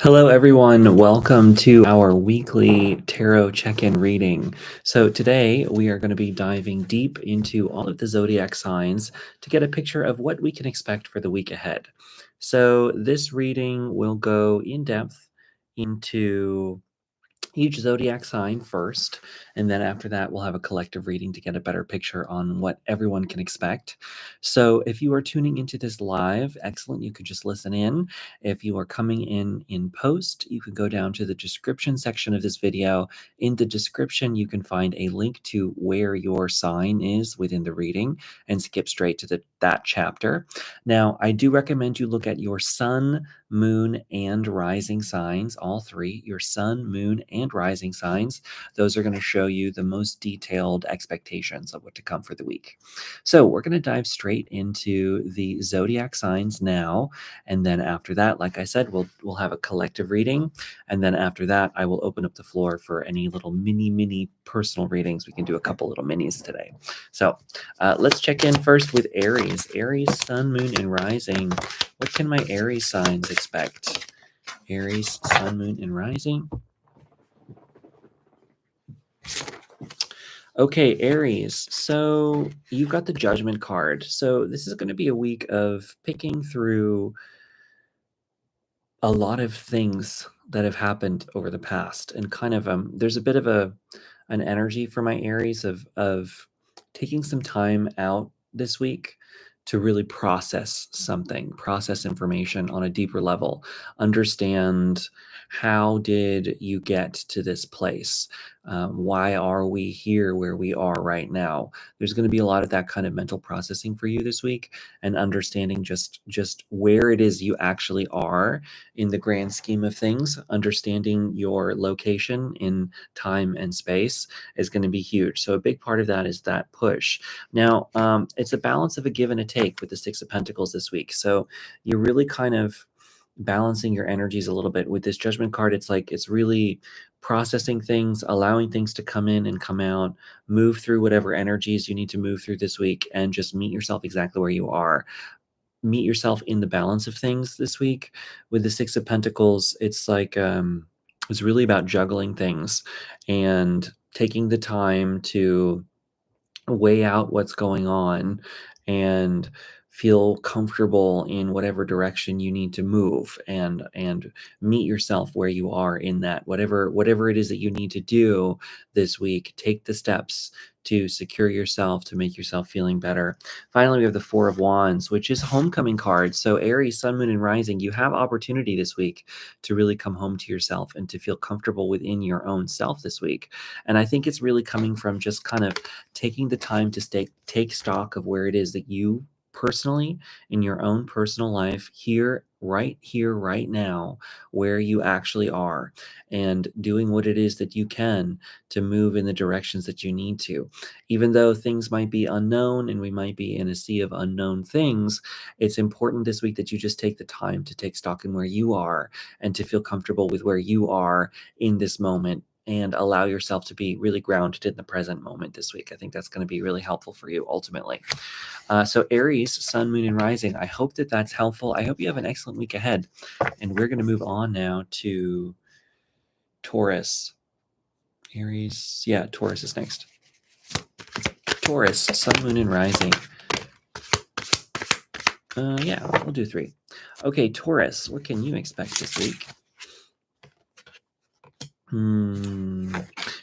Hello, everyone. Welcome to our weekly tarot check-in reading. So today we are going to be diving deep into all of the zodiac signs to get a picture of what we can expect for the week ahead. So this reading will go in depth into each zodiac sign first, and then after that we'll have a collective reading to get a better picture on what everyone can expect. So if you are tuning into this live, excellent, you could just listen in. If you are coming in post, you can go down to the description section of this video. In the description you can find a link to where your sign is within the reading and skip straight to that chapter. Now, I do recommend you look at your sun, moon, and rising signs, all three, your sun, moon, and rising signs. Those are going to show you the most detailed expectations of what to come for the week. So we're going to dive straight into the zodiac signs now, and then after that, like I said, we'll have a collective reading, and then after that, I will open up the floor for any little mini personal readings. We can do a couple little minis today. So let's check in first with Aries. Aries, sun, moon, and rising. What can my Aries signs expect? Aries, sun, moon, and rising. Okay, Aries. So you've got the Judgment card. So this is going to be a week of picking through a lot of things that have happened over the past, and kind of there's a bit of an energy for my Aries of taking some time out this week to really process something, process information on a deeper level, understand how did you get to this place? Why are we here where we are right now? There's going to be a lot of that kind of mental processing for you this week, and understanding just where it is you actually are in the grand scheme of things. Understanding your location in time and space is going to be huge. So a big part of that is that push. Now, it's a balance of a give and a take with the Six of Pentacles this week. So you're really kind of balancing your energies a little bit with this Judgment card. It's like it's really processing things, allowing things to come in and come out, move through whatever energies you need to move through this week, and just meet yourself exactly where you are. Meet yourself in the balance of things this week. With the Six of Pentacles, it's like it's really about juggling things and taking the time to weigh out what's going on and feel comfortable in whatever direction you need to move, and meet yourself where you are in that. Whatever it is that you need to do this week, take the steps to secure yourself, to make yourself feeling better. Finally, we have the Four of Wands, which is homecoming card. So Aries, sun, moon, and rising, you have opportunity this week to really come home to yourself and to feel comfortable within your own self this week. And I think it's really coming from just kind of taking the time to take stock of where it is that you personally, in your own personal life, here, right now, where you actually are, and doing what it is that you can to move in the directions that you need to. Even though things might be unknown and we might be in a sea of unknown things, it's important this week that you just take the time to take stock in where you are and to feel comfortable with where you are in this moment, and allow yourself to be really grounded in the present moment this week. I think that's going to be really helpful for you ultimately. So Aries, sun, moon, and rising, I hope that that's helpful. I hope you have an excellent week ahead. And we're going to move on now to Taurus. Aries, yeah, Taurus is next. Taurus, sun, moon, and rising. Yeah, we'll do 3. Okay, Taurus, what can you expect this week?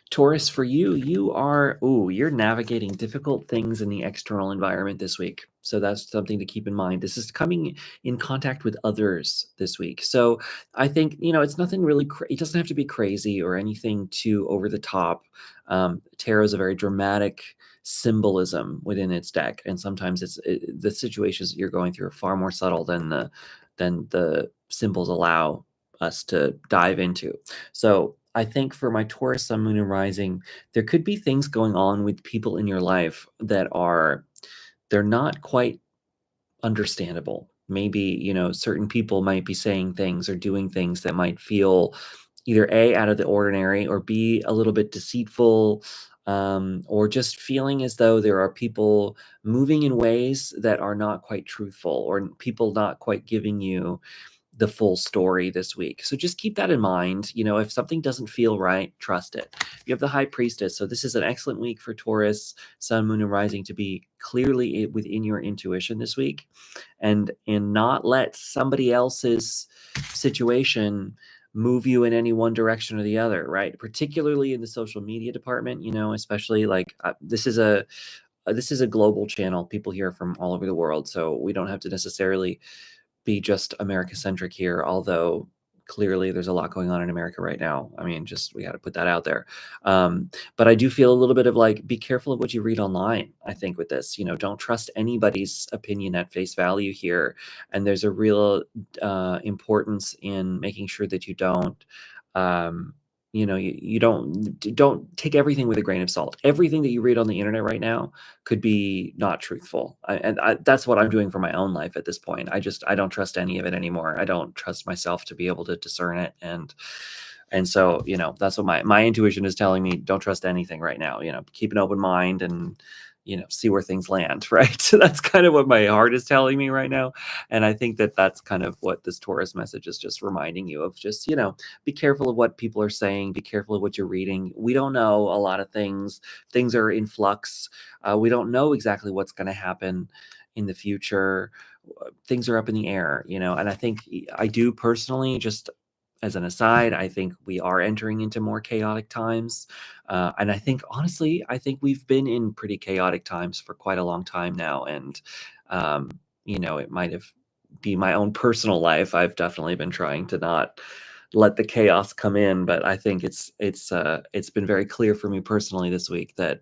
Taurus, for you, you're navigating difficult things in the external environment this week. So that's something to keep in mind. This is coming in contact with others this week. So I think, it's nothing really, it doesn't have to be crazy or anything too over the top. Tarot is a very dramatic symbolism within its deck. And sometimes the situations that you're going through are far more subtle than the symbols allow us to dive into. So I think for my Taurus, sun, moon, and rising, there could be things going on with people in your life that they're not quite understandable. Maybe, certain people might be saying things or doing things that might feel either A, out of the ordinary, or B, a little bit deceitful, or just feeling as though there are people moving in ways that are not quite truthful, or people not quite giving you the full story this week. So just keep that in mind. You know, if something doesn't feel right, trust it. You have the High Priestess. So this is an excellent week for Taurus, Sun, Moon, and Rising to be clearly within your intuition this week, and not let somebody else's situation move you in any one direction or the other, right? Particularly in the social media department, you know, especially like this is a global channel. People here from all over the world, so we don't have to necessarily be just America centric here, although clearly there's a lot going on in America right now. I mean, just we got to put that out there. But I do feel a little bit of like, be careful of what you read online. I think with this, you know, don't trust anybody's opinion at face value here. And there's a real importance in making sure that you don't. You know, you don't take everything with a grain of salt. Everything that you read on the internet right now could be not truthful. That's what I'm doing for my own life at this point. I don't trust any of it anymore. I don't trust myself to be able to discern it. And so, you know, that's what my intuition is telling me. Don't trust anything right now, you know, keep an open mind and, you know, see where things land. Right. So that's kind of what my heart is telling me right now. And I think that that's kind of what this Taurus message is just reminding you of. Just, you know, be careful of what people are saying. Be careful of what you're reading. We don't know a lot of things. Things are in flux. We don't know exactly what's going to happen in the future. Things are up in the air, you know, and I think I do personally, just as an aside, I think we are entering into more chaotic times. And I think, honestly, I think we've been in pretty chaotic times for quite a long time now. And, you know, it might have be my own personal life. I've definitely been trying to not let the chaos come in, but I think it's been very clear for me personally this week that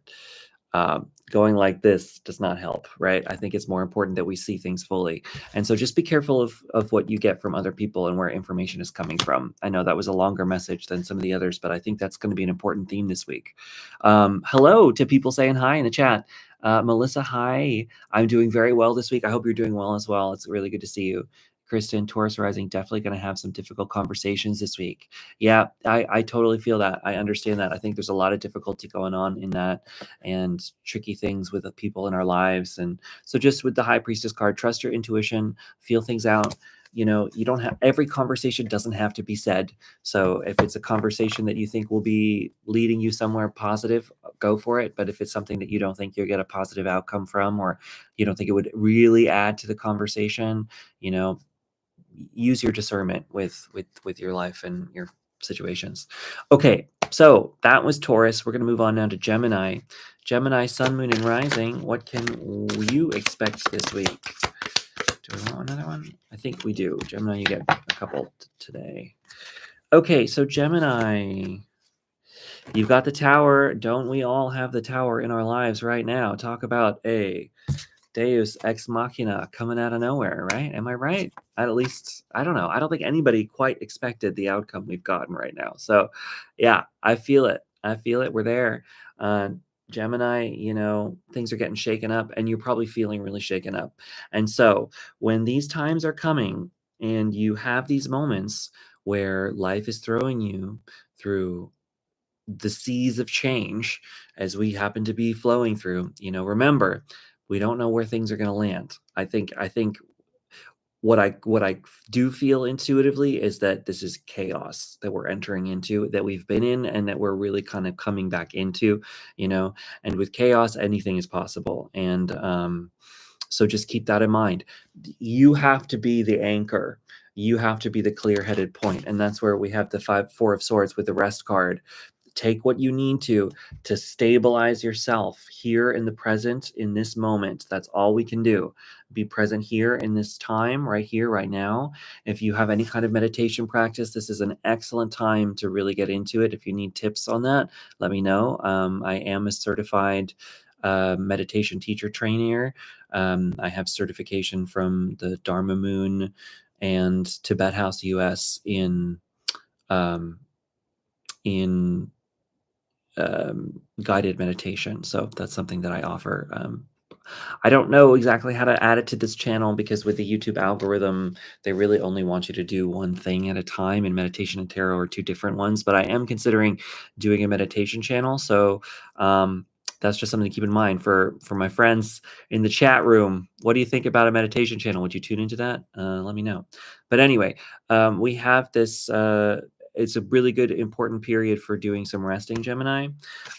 going like this does not help, right? I think it's more important that we see things fully. And so just be careful of what you get from other people and where information is coming from. I know that was a longer message than some of the others, but I think that's going to be an important theme this week. Hello to people saying hi in the chat. Melissa, hi. I'm doing very well this week. I hope you're doing well as well. It's really good to see you. Kristen, Taurus rising, definitely going to have some difficult conversations this week. Yeah, I totally feel that. I understand that. I think there's a lot of difficulty going on in that and tricky things with the people in our lives. And so just with the High Priestess card, trust your intuition, feel things out. You know, you don't have, every conversation doesn't have to be said. So if it's a conversation that you think will be leading you somewhere positive, go for it. But if it's something that you don't think you'll get a positive outcome from, or you don't think it would really add to the conversation, you know, use your discernment with your life and your situations. Okay, so that was Taurus. We're going to move on now to Gemini. Gemini, Sun, Moon, and Rising. What can you expect this week? Do we want another one? I think we do. Gemini, you get a couple today. Okay, so Gemini, you've got the Tower. Don't we all have the Tower in our lives right now? Talk about a Deus ex machina coming out of nowhere, right? Am I right? At least, I don't know. I don't think anybody quite expected the outcome we've gotten right now. So, yeah, I feel it. I feel it. We're there. Gemini, you know, things are getting shaken up, and you're probably feeling really shaken up. And so, when these times are coming and you have these moments where life is throwing you through the seas of change as we happen to be flowing through, you know, remember, we don't know where things are going to land. I think what I do feel intuitively is that this is chaos that we're entering into, that we've been in, and that we're really kind of coming back into, you know. And with chaos, anything is possible. And so just keep that in mind. You have to be the anchor. You have to be the clear-headed point, and that's where we have the Four of Swords with the Rest card. Take what you need to stabilize yourself here in the present, in this moment. That's all we can do. Be present here in this time, right here, right now. If you have any kind of meditation practice, this is an excellent time to really get into it. If you need tips on that, let me know. I am a certified meditation teacher trainer. I have certification from the Dharma Moon and Tibet House US in guided meditation. So that's something that I offer. I don't know exactly how to add it to this channel, because with the YouTube algorithm, they really only want you to do one thing at a time, and meditation and tarot are two different ones. But I am considering doing a meditation channel. So that's just something to keep in mind for my friends in the chat room. What do you think about a meditation channel? Would you tune into that? Let me know. But anyway, we have this. It's a really good, important period for doing some resting, Gemini.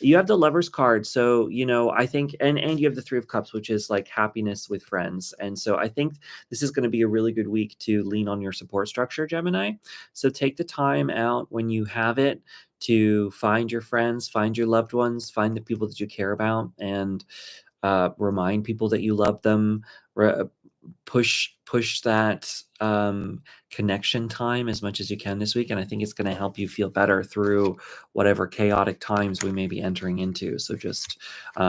You have the Lover's card, so I think, and you have the Three of Cups, which is like happiness with friends, and so I think this is going to be a really good week to lean on your support structure, Gemini. So take the time out when you have it to find your friends, find your loved ones, find the people that you care about, and remind people that you love them. Push that connection time as much as you can this week, and I think it's going to help you feel better through whatever chaotic times we may be entering into. So just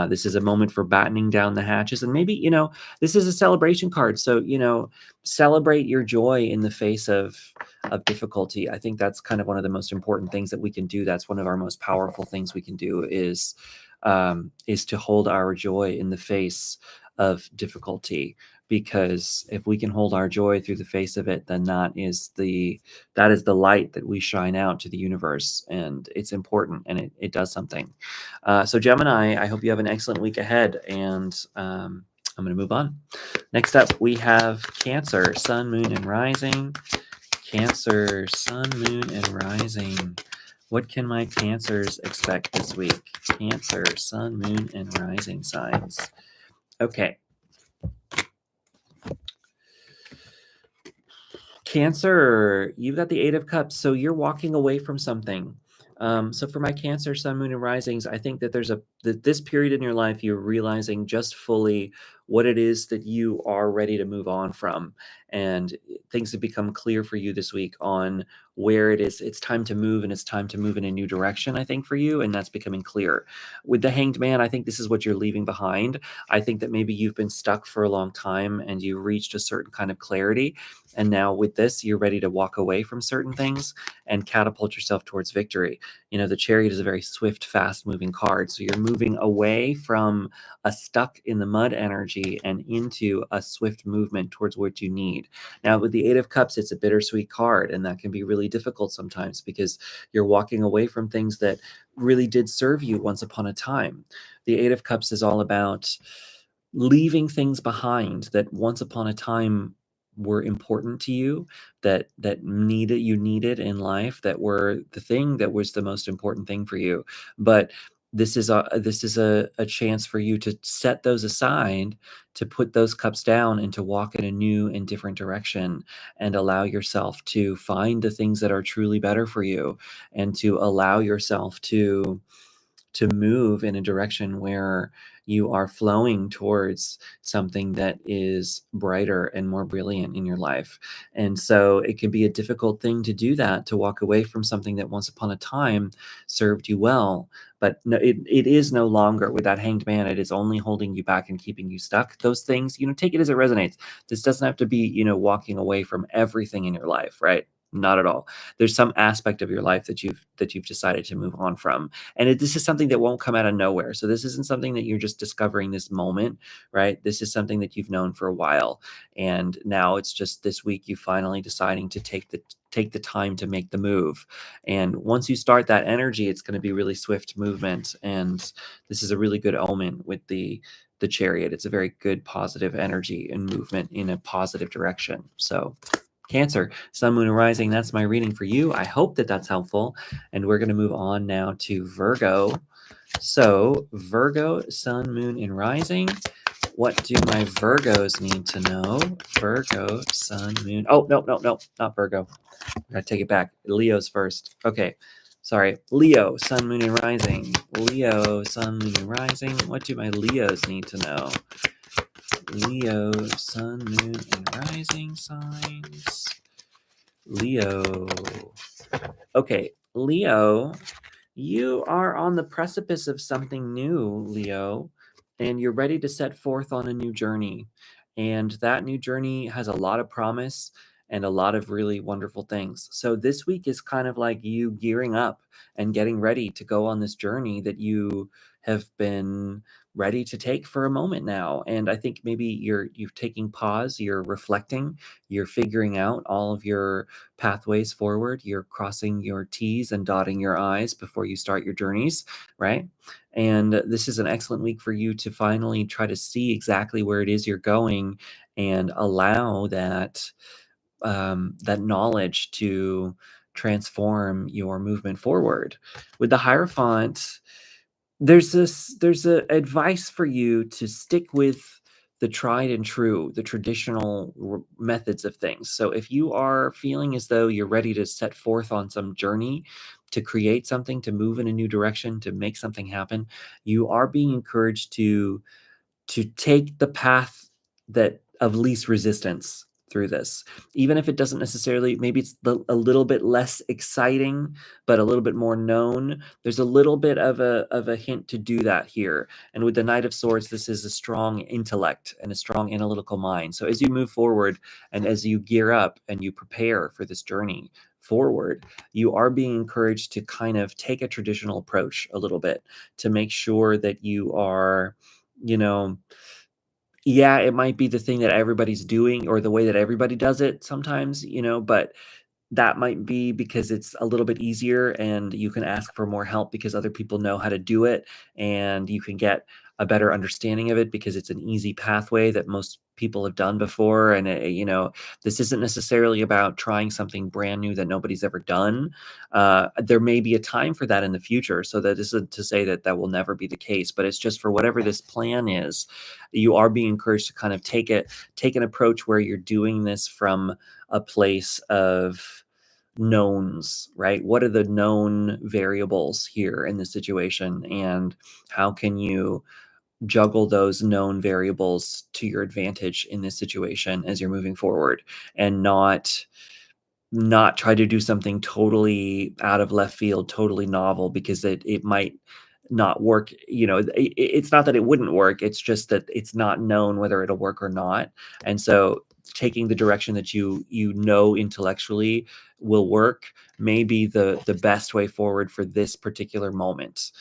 this is a moment for battening down the hatches, and maybe this is a celebration card, so celebrate your joy in the face of difficulty. I think that's kind of one of the most important things that we can do. That's one of our most powerful things we can do is to hold our joy in the face of difficulty, because if we can hold our joy through the face of it, then that is the light that we shine out to the universe, and it's important, and it does something. So Gemini, I hope you have an excellent week ahead, and I'm going to move on. Next up, we have Cancer, Sun, Moon, and Rising. Cancer, Sun, Moon, and Rising. What can my Cancers expect this week? Cancer, Sun, Moon, and Rising signs. Okay. Cancer, you've got the Eight of Cups, so you're walking away from something. So for my Cancer, Sun, Moon, and Risings, I think that this period in your life, you're realizing just fully what it is that you are ready to move on from, and things have become clear for you this week on where it's time to move, and it's time to move in a new direction, I think, for you, and that's becoming clear. With the Hanged Man, I think this is what you're leaving behind. I think that maybe you've been stuck for a long time and you reached a certain kind of clarity, and now with this, you're ready to walk away from certain things and catapult yourself towards victory. The Chariot is a very swift, fast-moving card, so you're moving away from a stuck in the mud energy and into a swift movement towards what you need. Now, with the Eight of Cups, it's a bittersweet card, and that can be really difficult sometimes because you're walking away from things that really did serve you once upon a time. The Eight of Cups is all about leaving things behind that once upon a time were important to you, that you needed in life, that were the thing that was the most important thing for you. But this is a chance for you to set those aside, to put those cups down, and to walk in a new and different direction, and allow yourself to find the things that are truly better for you, and to allow yourself to move in a direction where you are flowing towards something that is brighter and more brilliant in your life. And so it can be a difficult thing to do that, to walk away from something that once upon a time served you well. But no, it is no longer. With that Hanged Man, it is only holding you back and keeping you stuck. Those things, take it as it resonates. This doesn't have to be, walking away from everything in your life, right? Not at all. There's some aspect of your life that you've decided to move on from, and this is something that won't come out of nowhere. So this isn't something that you're just discovering this moment, right? This is something that you've known for a while, and now it's just this week you finally deciding to take the time to make the move. And once you start that energy, it's going to be really swift movement, and this is a really good omen with the Chariot. It's a very good positive energy and movement in a positive direction. So Cancer, Sun, Moon, and Rising, that's my reading for you. I hope that that's helpful. And we're going to move on now to Virgo. So Virgo, Sun, Moon, and Rising. What do my Virgos need to know? Virgo, Sun, Moon. Oh, no, not Virgo. I gotta take it back. Leo's first. Okay. Sorry. Leo, Sun, Moon, and Rising. Leo, Sun, Moon, and Rising. What do my Leos need to know? Leo, Sun, Moon, and Rising signs. Leo. Okay, Leo, you are on the precipice of something new, Leo, and you're ready to set forth on a new journey. And that new journey has a lot of promise and a lot of really wonderful things. So this week is kind of like you gearing up and getting ready to go on this journey that you have been ready to take for a moment now. And I think maybe you're taking pause, you're reflecting, you're figuring out all of your pathways forward, you're crossing your T's and dotting your I's before you start your journeys, right? And this is an excellent week for you to finally try to see exactly where it is you're going and allow that that knowledge to transform your movement forward. With the Hierophant, there's a advice for you to stick with the tried and true, the traditional methods of things. So if you are feeling as though you're ready to set forth on some journey, to create something, to move in a new direction, to make something happen, you are being encouraged to take the path that of least resistance through this, even if it doesn't necessarily, maybe it's a little bit less exciting but a little bit more known. There's a little bit of a hint to do that here. And with the Knight of Swords, this is a strong intellect and a strong analytical mind. So as you move forward and as you gear up and you prepare for this journey forward, you are being encouraged to kind of take a traditional approach a little bit, to make sure that you are, you know, yeah, it might be the thing that everybody's doing or the way that everybody does it sometimes, but that might be because it's a little bit easier and you can ask for more help because other people know how to do it, and you can get a better understanding of it because it's an easy pathway that most people have done before. And this isn't necessarily about trying something brand new that nobody's ever done. There may be a time for that in the future, so that isn't to say that that will never be the case, but it's just for whatever this plan is, you are being encouraged to kind of take an approach where you're doing this from a place of knowns, right? What are the known variables here in this situation, and how can you juggle those known variables to your advantage in this situation as you're moving forward, and not try to do something totally out of left field, totally novel, because it might not work. It's not that it wouldn't work, it's just that it's not known whether it'll work or not. And so taking the direction that you know intellectually will work may be the best way forward for this particular moment.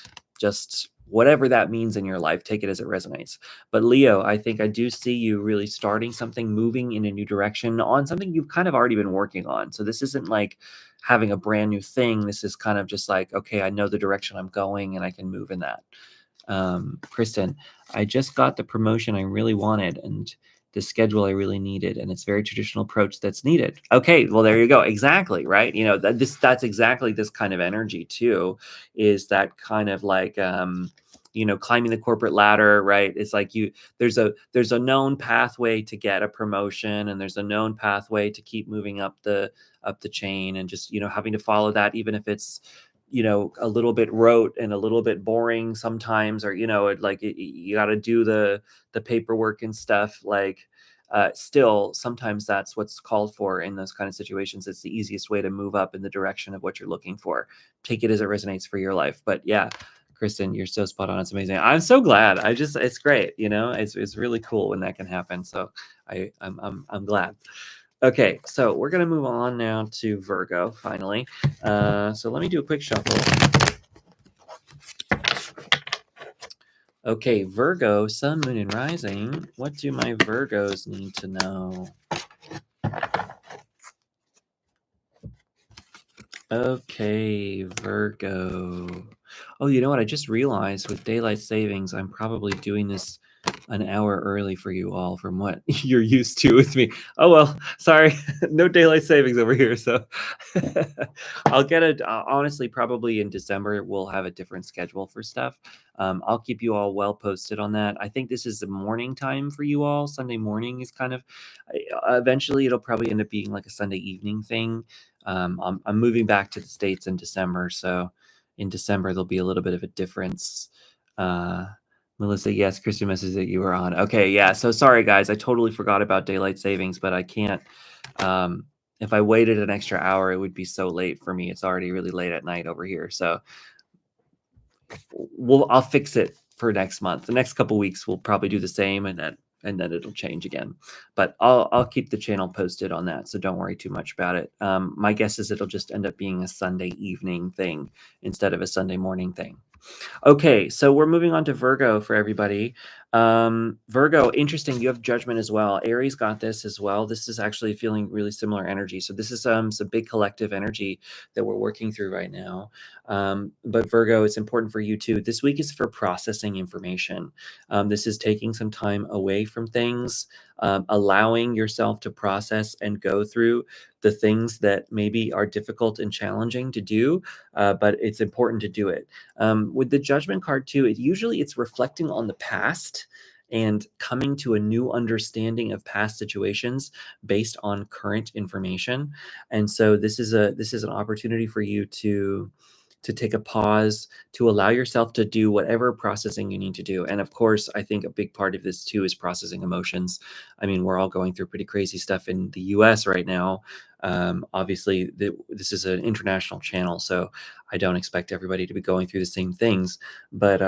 Just whatever that means in your life, take it as it resonates. But Leo, I think I do see you really starting something, moving in a new direction on something you've kind of already been working on. So this isn't like having a brand new thing. This is kind of just like, okay, I know the direction I'm going and I can move in that. Kristen, I just got the promotion I really wanted and the schedule I really needed, and it's very traditional approach that's needed. Okay, well, there you go. Exactly, right? That's exactly this kind of energy too, is that kind of like climbing the corporate ladder, right? It's like there's a known pathway to get a promotion, and there's a known pathway to keep moving up the chain, and just having to follow that, even if it's a little bit rote and a little bit boring sometimes, or you got to do the paperwork and stuff, like still sometimes that's what's called for in those kind of situations. It's the easiest way to move up in the direction of what you're looking for. Take it as it resonates for your life. But yeah, Kristen, you're so spot on. It's amazing. I'm so glad. It's great. It's really cool when that can happen. So I'm glad. Okay, so we're going to move on now to Virgo, finally. So let me do a quick shuffle. Okay, Virgo, Sun, Moon, and Rising. What do my Virgos need to know? Okay, Virgo. Oh, you know what? I just realized with daylight savings, I'm probably doing this an hour early for you all from what you're used to with me. Oh, well, sorry. No daylight savings over here. So I'll get it. Honestly, probably in December, we'll have a different schedule for stuff. I'll keep you all well posted on that. I think this is the morning time for you all. Sunday morning is kind of, eventually it'll probably end up being like a Sunday evening thing. I'm moving back to the States in December. So in December, there'll be a little bit of a difference. Melissa, yes, Christian message that you were on. Okay, yeah. So sorry, guys. I totally forgot about daylight savings, but I can't. If I waited an extra hour, it would be so late for me. It's already really late at night over here. So I'll fix it for next month. The next couple weeks, we'll probably do the same, and then it'll change again. But I'll keep the channel posted on that, so don't worry too much about it. My guess is it'll just end up being a Sunday evening thing instead of a Sunday morning thing. Okay, so we're moving on to Virgo for everybody. Virgo, interesting. You have Judgment as well. Aries got this as well. This is actually feeling really similar energy. So this is some big collective energy that we're working through right now. But Virgo, it's important for you too. This week is for processing information. This is taking some time away from things, allowing yourself to process and go through the things that maybe are difficult and challenging to do, but it's important to do it. With the Judgment card too, it's reflecting on the past and coming to a new understanding of past situations based on current information. And so this is an opportunity for you to take a pause, to allow yourself to do whatever processing you need to do. And of course, I think a big part of this too is processing emotions. I mean, we're all going through pretty crazy stuff in the US right now. Obviously, this is an international channel, so I don't expect everybody to be going through the same things. But,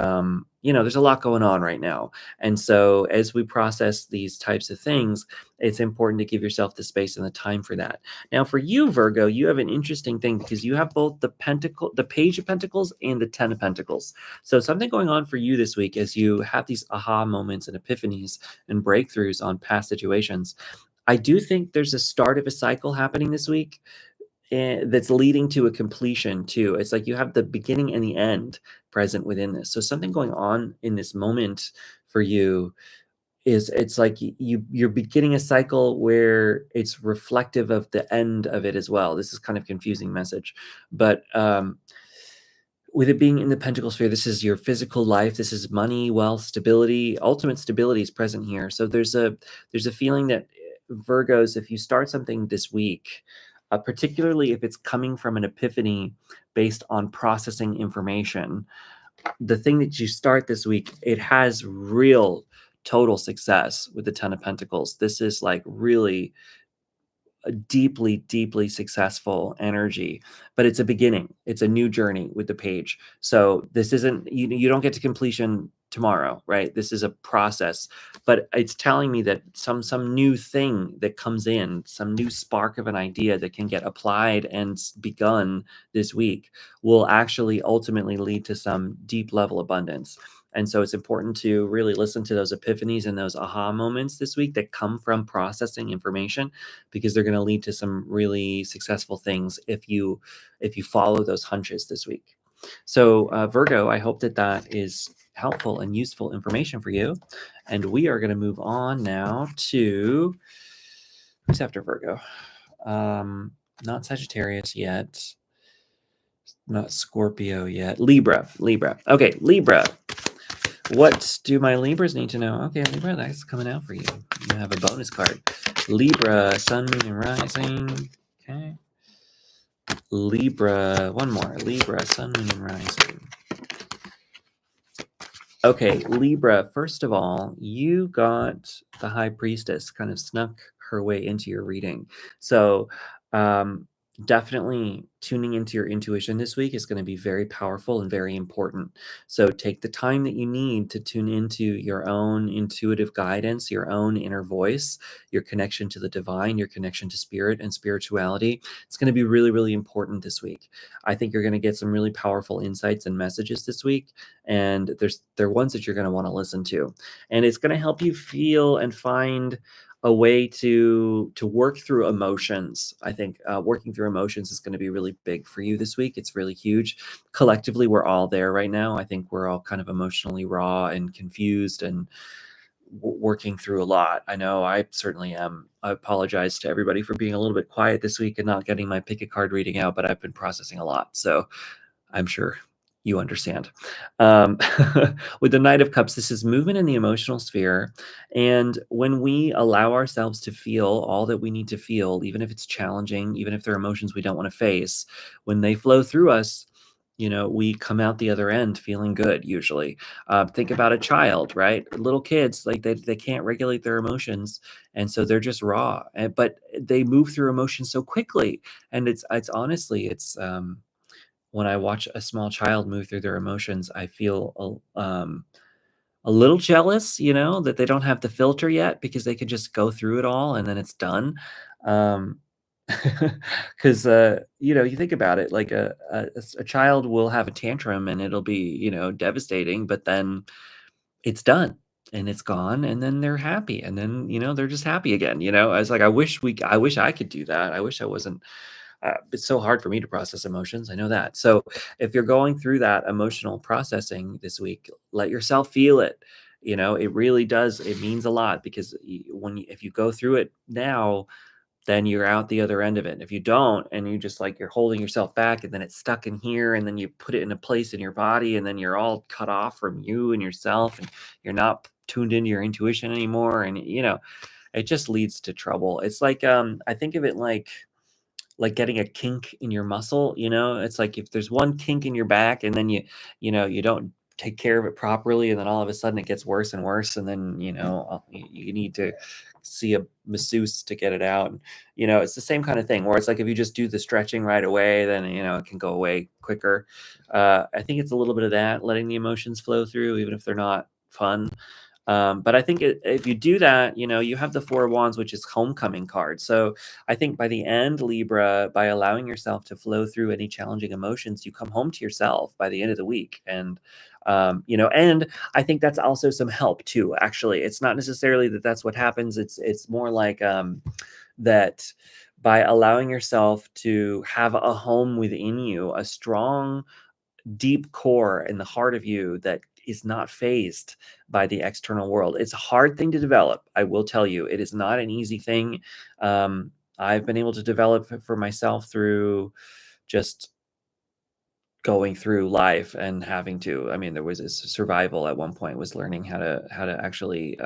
there's a lot going on right now. And so as we process these types of things, it's important to give yourself the space and the time for that. Now, for you, Virgo, you have an interesting thing because you have both the Page of Pentacles and the Ten of Pentacles. So something going on for you this week as you have these aha moments and epiphanies and breakthroughs on past situations. I do think there's a start of a cycle happening this week, that's leading to a completion too. It's like you have the beginning and the end present within this. So something going on in this moment for you is it's like you're beginning a cycle where it's reflective of the end of it as well. This is kind of confusing message, but with it being in the pentacle sphere, this is your physical life. This is money, wealth, stability. Ultimate stability is present here. So there's a feeling that Virgos, if you start something this week, particularly if it's coming from an epiphany based on processing information, the thing that you start this week, it has real total success with the Ten of Pentacles. This is like really a deeply, deeply successful energy, but it's a beginning. It's a new journey with the page. So this isn't, you don't get to completion tomorrow, right? This is a process, but it's telling me that some new thing that comes in, some new spark of an idea that can get applied and begun this week will actually ultimately lead to some deep level abundance. And so it's important to really listen to those epiphanies and those aha moments this week that come from processing information, because they're going to lead to some really successful things if you follow those hunches this week. So Virgo, I hope that is helpful and useful information for you. And we are going to move on now to who's after Virgo. Not Sagittarius yet. Not Scorpio yet. Libra. Okay, Libra. What do my Libras need to know? Okay, Libra, that's coming out for you. You have a bonus card. Libra, Sun, Moon, and Rising. Okay. Libra, one more. Libra, Sun, Moon, and Rising. Okay, Libra, first of all, you got the High Priestess kind of snuck her way into your reading. So, definitely tuning into your intuition this week is going to be very powerful and very important. So, take the time that you need to tune into your own intuitive guidance, your own inner voice, your connection to the divine, your connection to spirit and spirituality. It's going to be really, really important this week. I think you're going to get some really powerful insights and messages this week, and they're ones that you're going to want to listen to, and it's going to help you feel and find a way to work through emotions. I think working through emotions is going to be really big for you this week. It's really huge. Collectively, we're all there right now. I think we're all kind of emotionally raw and confused and working through a lot. I know I certainly am. I apologize to everybody for being a little bit quiet this week and not getting my pick a card reading out, but I've been processing a lot, so I'm sure you understand. Um, with the Knight of Cups, this is movement in the emotional sphere. And when we allow ourselves to feel all that we need to feel, even if it's challenging, even if they're emotions we don't want to face, when they flow through us, we come out the other end feeling good usually. Think about a child, right? Little kids, like they can't regulate their emotions. And so they're just raw, but they move through emotions so quickly. And it's honestly, when I watch a small child move through their emotions, I feel a little jealous, that they don't have the filter yet because they could just go through it all and then it's done. Um, Because you think about it, like a child will have a tantrum and it'll be, devastating, but then it's done and it's gone and then they're happy and then, they're just happy again. I was like, I wish I could do that. I wish I wasn't it's so hard for me to process emotions. I know that. So if you're going through that emotional processing this week, let yourself feel it. It really does. It means a lot because if you go through it now, then you're out the other end of it. If you don't, and you just like you're holding yourself back, and then it's stuck in here, and then you put it in a place in your body, and then you're all cut off from you and yourself, and you're not tuned into your intuition anymore, and it just leads to trouble. It's like I think of it like getting a kink in your muscle. It's like if there's one kink in your back and then you don't take care of it properly, and then all of a sudden it gets worse and worse, and then you need to see a masseuse to get it out. And it's the same kind of thing where it's like if you just do the stretching right away, then it can go away quicker. I think it's a little bit of that, letting the emotions flow through even if they're not fun. But I think if you do that, you have the Four of Wands, which is homecoming card. So I think by the end, Libra, by allowing yourself to flow through any challenging emotions, you come home to yourself by the end of the week. And, and I think that's also some help too, actually. It's not necessarily that that's what happens. It's more like that by allowing yourself to have a home within you, a strong deep core in the heart of you that is not phased by the external world. It's a hard thing to develop. I will tell you, it is not an easy thing. I've been able to develop it for myself through just going through life and having to. I mean, there was this survival at one point, was learning how to actually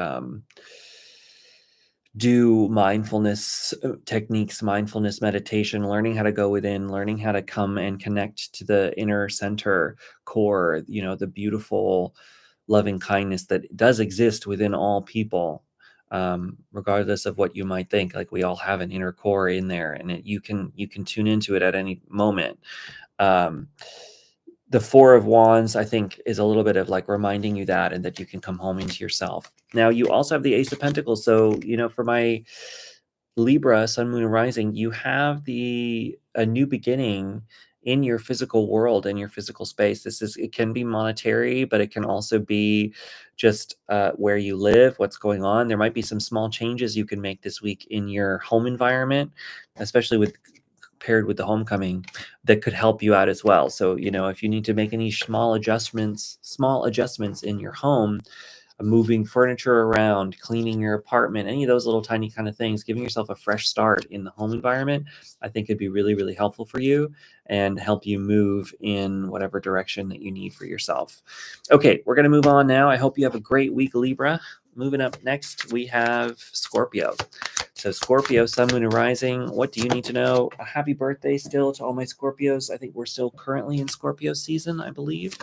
do mindfulness techniques, mindfulness meditation, learning how to go within, learning how to come and connect to the inner center core, the beautiful loving kindness that does exist within all people, regardless of what you might think. Like we all have an inner core in there, and you can tune into it at any moment. um, the Four of Wands, I think, is a little bit of like reminding you that, and that you can come home into yourself. Now, you also have the Ace of Pentacles. So, for my Libra, Sun, Moon, and Rising, you have a new beginning in your physical world, in your physical space. It can be monetary, but it can also be just where you live, what's going on. There might be some small changes you can make this week in your home environment, especially paired with the homecoming, that could help you out as well. So, if you need to make any small adjustments in your home, moving furniture around, cleaning your apartment, any of those little tiny kind of things, giving yourself a fresh start in the home environment, I think could be really, really helpful for you and help you move in whatever direction that you need for yourself. Okay, we're going to move on now. I hope you have a great week, Libra. Moving up next, we have Scorpio. So Scorpio, Sun, Moon, and Rising, what do you need to know? A happy birthday still to all my Scorpios. I think we're still currently in Scorpio season, I believe.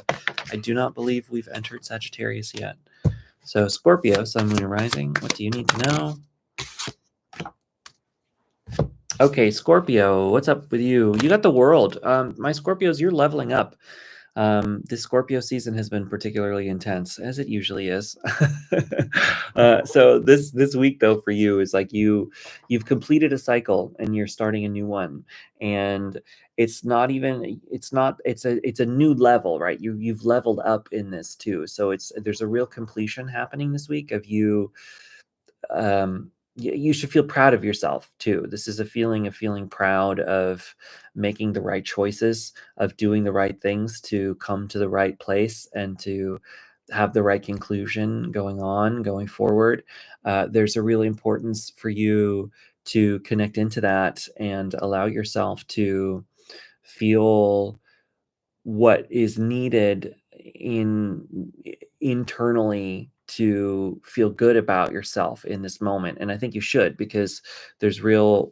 I do not believe we've entered Sagittarius yet. So Scorpio, Sun, Moon, and Rising, what do you need to know? Okay, Scorpio, what's up with you? You got the World. My Scorpios, you're leveling up. This Scorpio season has been particularly intense, as it usually is. So this week, though, for you is like you've completed a cycle and you're starting a new one, and it's a new level, right? You've leveled up in this too. So there's a real completion happening this week of you. You should feel proud of yourself too. This is a feeling of feeling proud of making the right choices, of doing the right things to come to the right place and to have the right conclusion going forward. There's a real importance for you to connect into that and allow yourself to feel what is needed internally to feel good about yourself in this moment. And I think you should, because there's real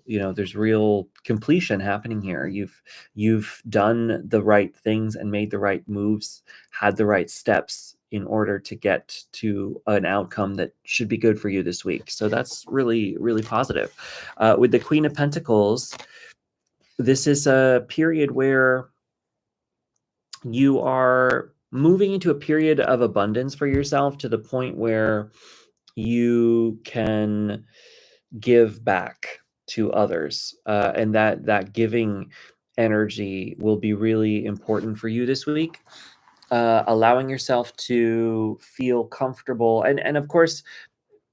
completion happening here. You've done the right things and made the right moves, had the right steps in order to get to an outcome that should be good for you this week. So that's really, really positive. With the Queen of Pentacles, this is a period where you are moving into a period of abundance for yourself, to the point where you can give back to others. And that giving energy will be really important for you this week. Allowing yourself to feel comfortable, and of course,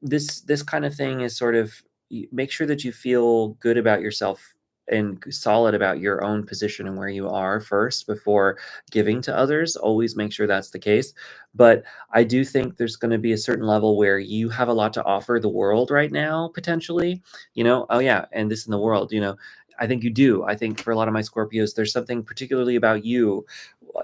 this kind of thing is sort of, make sure that you feel good about yourself and solid about your own position and where you are first before giving to others. Always make sure that's the case. But I do think there's going to be a certain level where you have a lot to offer the world right now, potentially. Oh yeah, and this in the world, I think you do. I think for a lot of my Scorpios, there's something particularly about you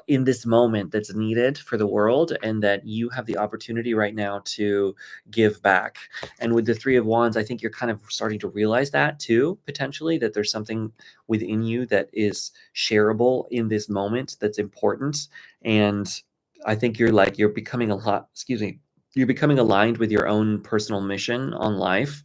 in this moment that's needed for the world, and that you have the opportunity right now to give back. And with the Three of Wands, I think you're kind of starting to realize that too, potentially, that there's something within you that is shareable in this moment that's important. And I think you're becoming a lot, excuse me, you're becoming aligned with your own personal mission on life.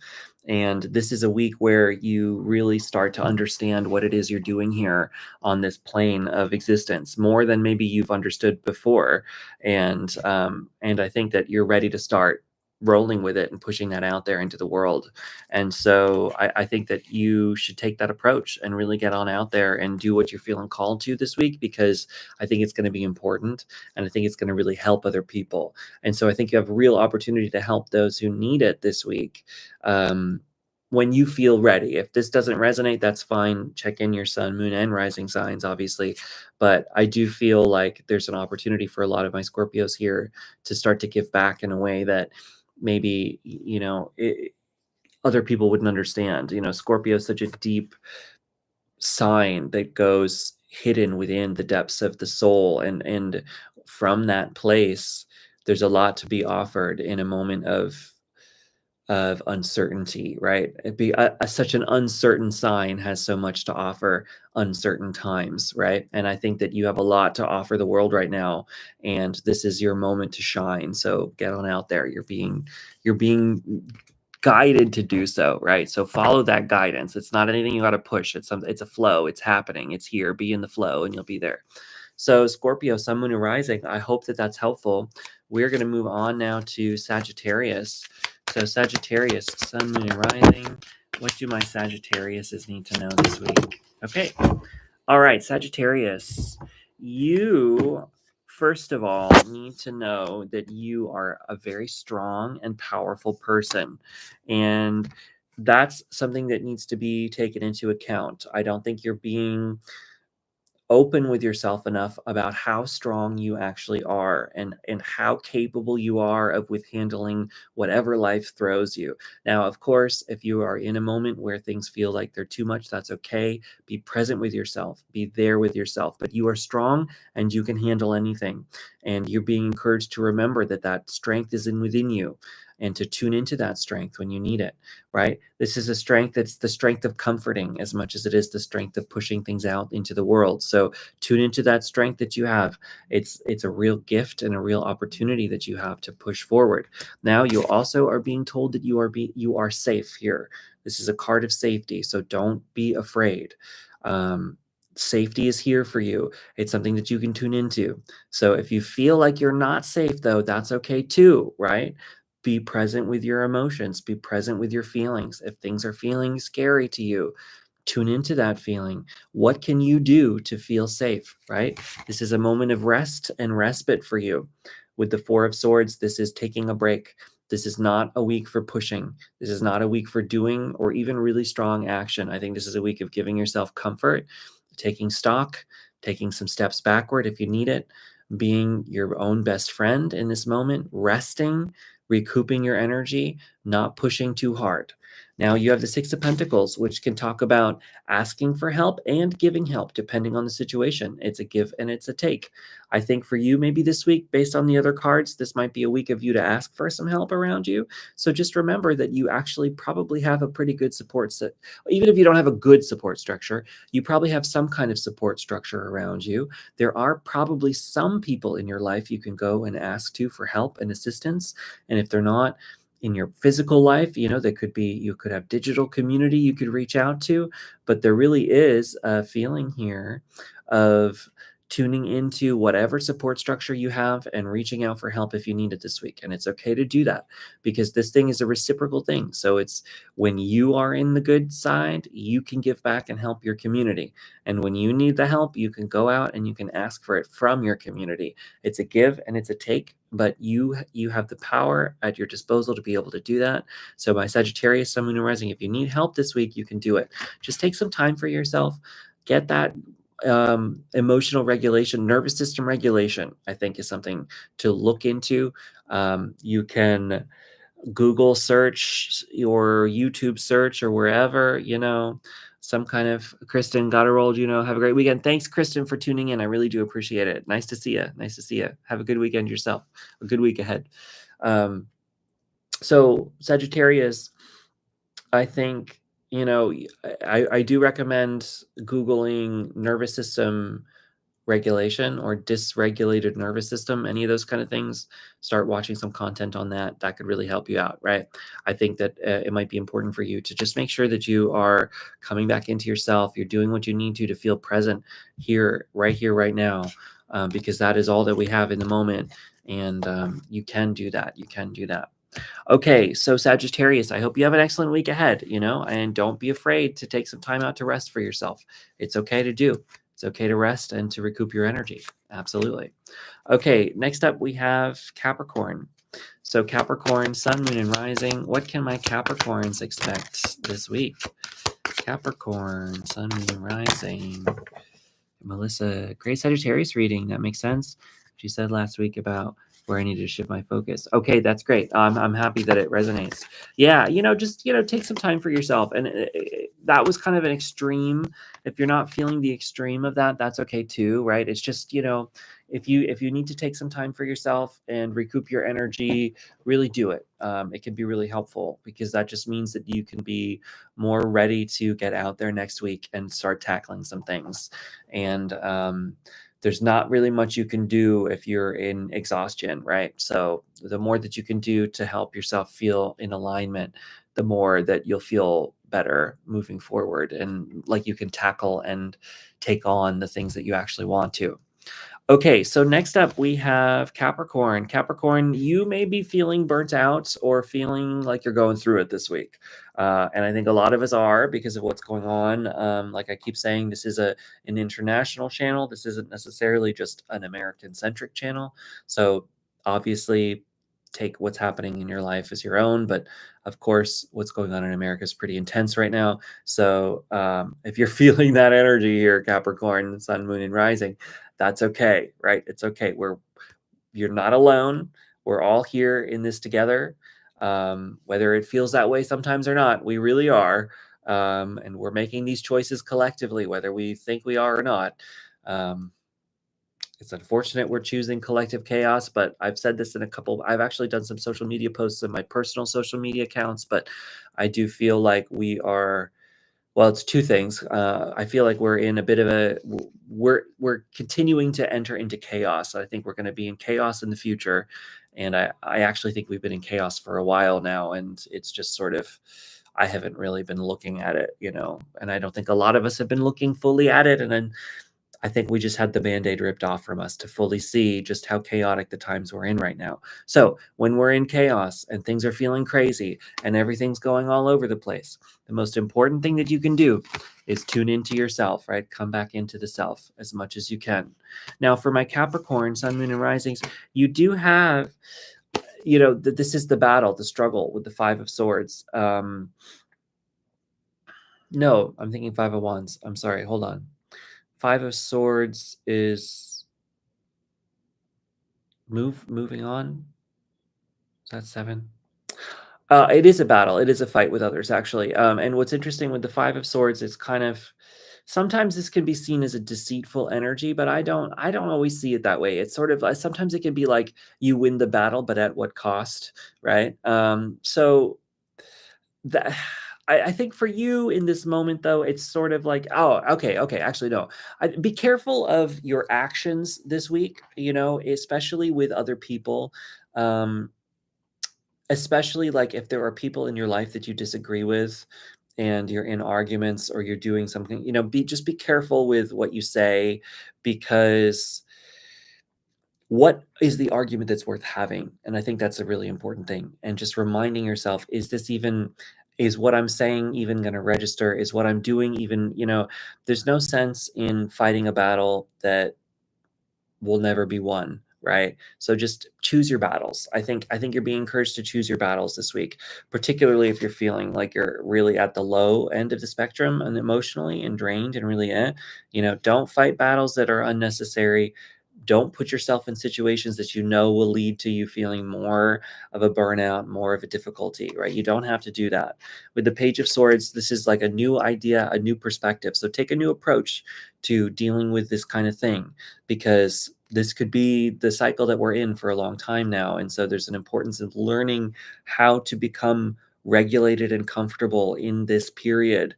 And this is a week where you really start to understand what it is you're doing here on this plane of existence more than maybe you've understood before. And I think that you're ready to start rolling with it and pushing that out there into the world. And so I think that you should take that approach and really get on out there and do what you're feeling called to this week, because I think it's going to be important, and I think it's going to really help other people. And so I think you have a real opportunity to help those who need it this week. When you feel ready. If this doesn't resonate, that's fine. Check in your sun, moon, and rising signs, obviously. But I do feel like there's an opportunity for a lot of my Scorpios here to start to give back in a way that maybe, other people wouldn't understand. Scorpio is such a deep sign that goes hidden within the depths of the soul. And from that place, there's a lot to be offered in a moment of uncertainty, right? It'd be such an uncertain sign has so much to offer uncertain times, right? And I think that you have a lot to offer the world right now, and this is your moment to shine. So get on out there. You're being guided to do so, right? So follow that guidance. It's not anything you got to push. It's a flow. It's happening. It's here. Be in the flow, and you'll be there. So Scorpio, Sun, Moon, and Rising, I hope that that's helpful. We're going to move on now to Sagittarius. So Sagittarius, Sun, Moon, and Rising. What do my Sagittariuses need to know this week? Okay. All right, Sagittarius. You, first of all, need to know that you are a very strong and powerful person. And that's something that needs to be taken into account. I don't think you're being open with yourself enough about how strong you actually are, and how capable you are of with handling whatever life throws you. Now, of course, if you are in a moment where things feel like they're too much, that's okay. Be present with yourself, be there with yourself, but you are strong and you can handle anything. And you're being encouraged to remember that that strength is within you, and to tune into that strength when you need it, right? This is a strength that's the strength of comforting as much as it is the strength of pushing things out into the world. So tune into that strength that you have. It's a real gift and a real opportunity that you have to push forward. Now, you also are being told that you are safe here. This is a card of safety, so don't be afraid. Safety is here for you. It's something that you can tune into. So if you feel like you're not safe, though, that's okay too, right? Be present with your emotions, be present with your feelings. If things are feeling scary to you, tune into that feeling. What can you do to feel safe, right? This is a moment of rest and respite for you. With the Four of Swords, this is taking a break. This is not a week for pushing. This is not a week for doing or even really strong action. I think this is a week of giving yourself comfort, taking stock, taking some steps backward if you need it, being your own best friend in this moment, resting, recouping your energy, not pushing too hard. Now you have the Six of Pentacles, which can talk about asking for help and giving help, depending on the situation. It's a give and it's a take. I think for you, maybe this week, based on the other cards, this might be a week of you to ask for some help around you. So just remember that you actually probably have a pretty good support set. Even if you don't have a good support structure, you probably have some kind of support structure around you. There are probably some people in your life you can go and ask to for help and assistance. And if they're not in your physical life, they could be, you could have digital community you could reach out to, but there really is a feeling here of tuning into whatever support structure you have and reaching out for help if you need it this week. And it's okay to do that because this thing is a reciprocal thing. So it's when you are in the good side, you can give back and help your community. And when you need the help, you can go out and you can ask for it from your community. It's a give and it's a take, but you have the power at your disposal to be able to do that. So my Sagittarius, Sun, Moon, and Rising, if you need help this week, you can do it. Just take some time for yourself. Get that emotional regulation, nervous system regulation, I think is something to look into. You can Google search or YouTube search or wherever, some kind of Kristen got a roll, have a great weekend. Thanks, Kristen, for tuning in. I really do appreciate it. Nice to see you. Nice to see you. Have a good weekend yourself. A good week ahead. So Sagittarius, I think, I do recommend Googling nervous system regulation or dysregulated nervous system, any of those kind of things. Start watching some content on that. That could really help you out, right? I think that it might be important for you to just make sure that you are coming back into yourself. You're doing what you need to feel present here, right now, because that is all that we have in the moment. And you can do that. You can do that. Okay, so Sagittarius, I hope you have an excellent week ahead, and don't be afraid to take some time out to rest for yourself. It's okay to do. It's okay to rest and to recoup your energy. Absolutely. Okay, next up we have Capricorn. So Capricorn, Sun, Moon, and Rising. What can my Capricorns expect this week? Capricorn, Sun, Moon, and Rising. Melissa, great Sagittarius reading. That makes sense. She said last week about where I needed to shift my focus. Okay, that's great. I'm happy that it resonates. Yeah, just take some time for yourself. And that was kind of an extreme. If you're not feeling the extreme of that, that's okay too, right? It's just, if you need to take some time for yourself and recoup your energy, really do it. It can be really helpful because that just means that you can be more ready to get out there next week and start tackling some things. And there's not really much you can do if you're in exhaustion, right? So the more that you can do to help yourself feel in alignment, the more that you'll feel better moving forward and like you can tackle and take on the things that you actually want to. Okay, so next up we have Capricorn. Capricorn, you may be feeling burnt out or feeling like you're going through it this week. And I think a lot of us are because of what's going on. Like I keep saying, this is an international channel. This isn't necessarily just an American-centric channel. So obviously take what's happening in your life as your own. But of course, what's going on in America is pretty intense right now. So if you're feeling that energy here, Capricorn, Sun, Moon, and Rising, that's okay, right? It's okay. You're not alone. We're all here in this together. Whether it feels that way sometimes or not, we really are. And we're making these choices collectively, whether we think we are or not. It's unfortunate we're choosing collective chaos, but I've said this I've actually done some social media posts in my personal social media accounts, but I do feel like we are, well, it's two things. I feel like we're in a bit of we're continuing to enter into chaos. I think we're going to be in chaos in the future. And I actually think we've been in chaos for a while now. And it's just sort of, I haven't really been looking at it, and I don't think a lot of us have been looking fully at it. And then I think we just had the Band-Aid ripped off from us to fully see just how chaotic the times we're in right now. So when we're in chaos and things are feeling crazy and everything's going all over the place, the most important thing that you can do is tune into yourself, right? Come back into the self as much as you can. Now, for my Capricorn, Sun, Moon, and Risings, you do have, this is the battle, the struggle with the Five of Swords. No, I'm thinking Five of Wands. I'm sorry. Hold on. Five of Swords is moving on. Is that 7? It is a battle. It is a fight with others, actually. And what's interesting with the Five of Swords is kind of sometimes this can be seen as a deceitful energy, but I don't always see it that way. It's sort of sometimes it can be like you win the battle, but at what cost, right? So that I think for you in this moment, though, it's sort of like, oh, okay, actually, no. Be careful of your actions this week, especially with other people. Especially like if there are people in your life that you disagree with, and you're in arguments or you're doing something, just be careful with what you say, because what is the argument that's worth having? And I think that's a really important thing. And just reminding yourself, is what I'm saying even going to register? Is what I'm doing even, there's no sense in fighting a battle that will never be won, right? So just choose your battles. I think you're being encouraged to choose your battles this week, particularly if you're feeling like you're really at the low end of the spectrum and emotionally and drained and really, don't fight battles that are unnecessary. Don't put yourself in situations that will lead to you feeling more of a burnout, more of a difficulty, right? You don't have to do that. With the Page of Swords, this is like a new idea, a new perspective. So take a new approach to dealing with this kind of thing, because this could be the cycle that we're in for a long time now. And so there's an importance of learning how to become regulated and comfortable in this period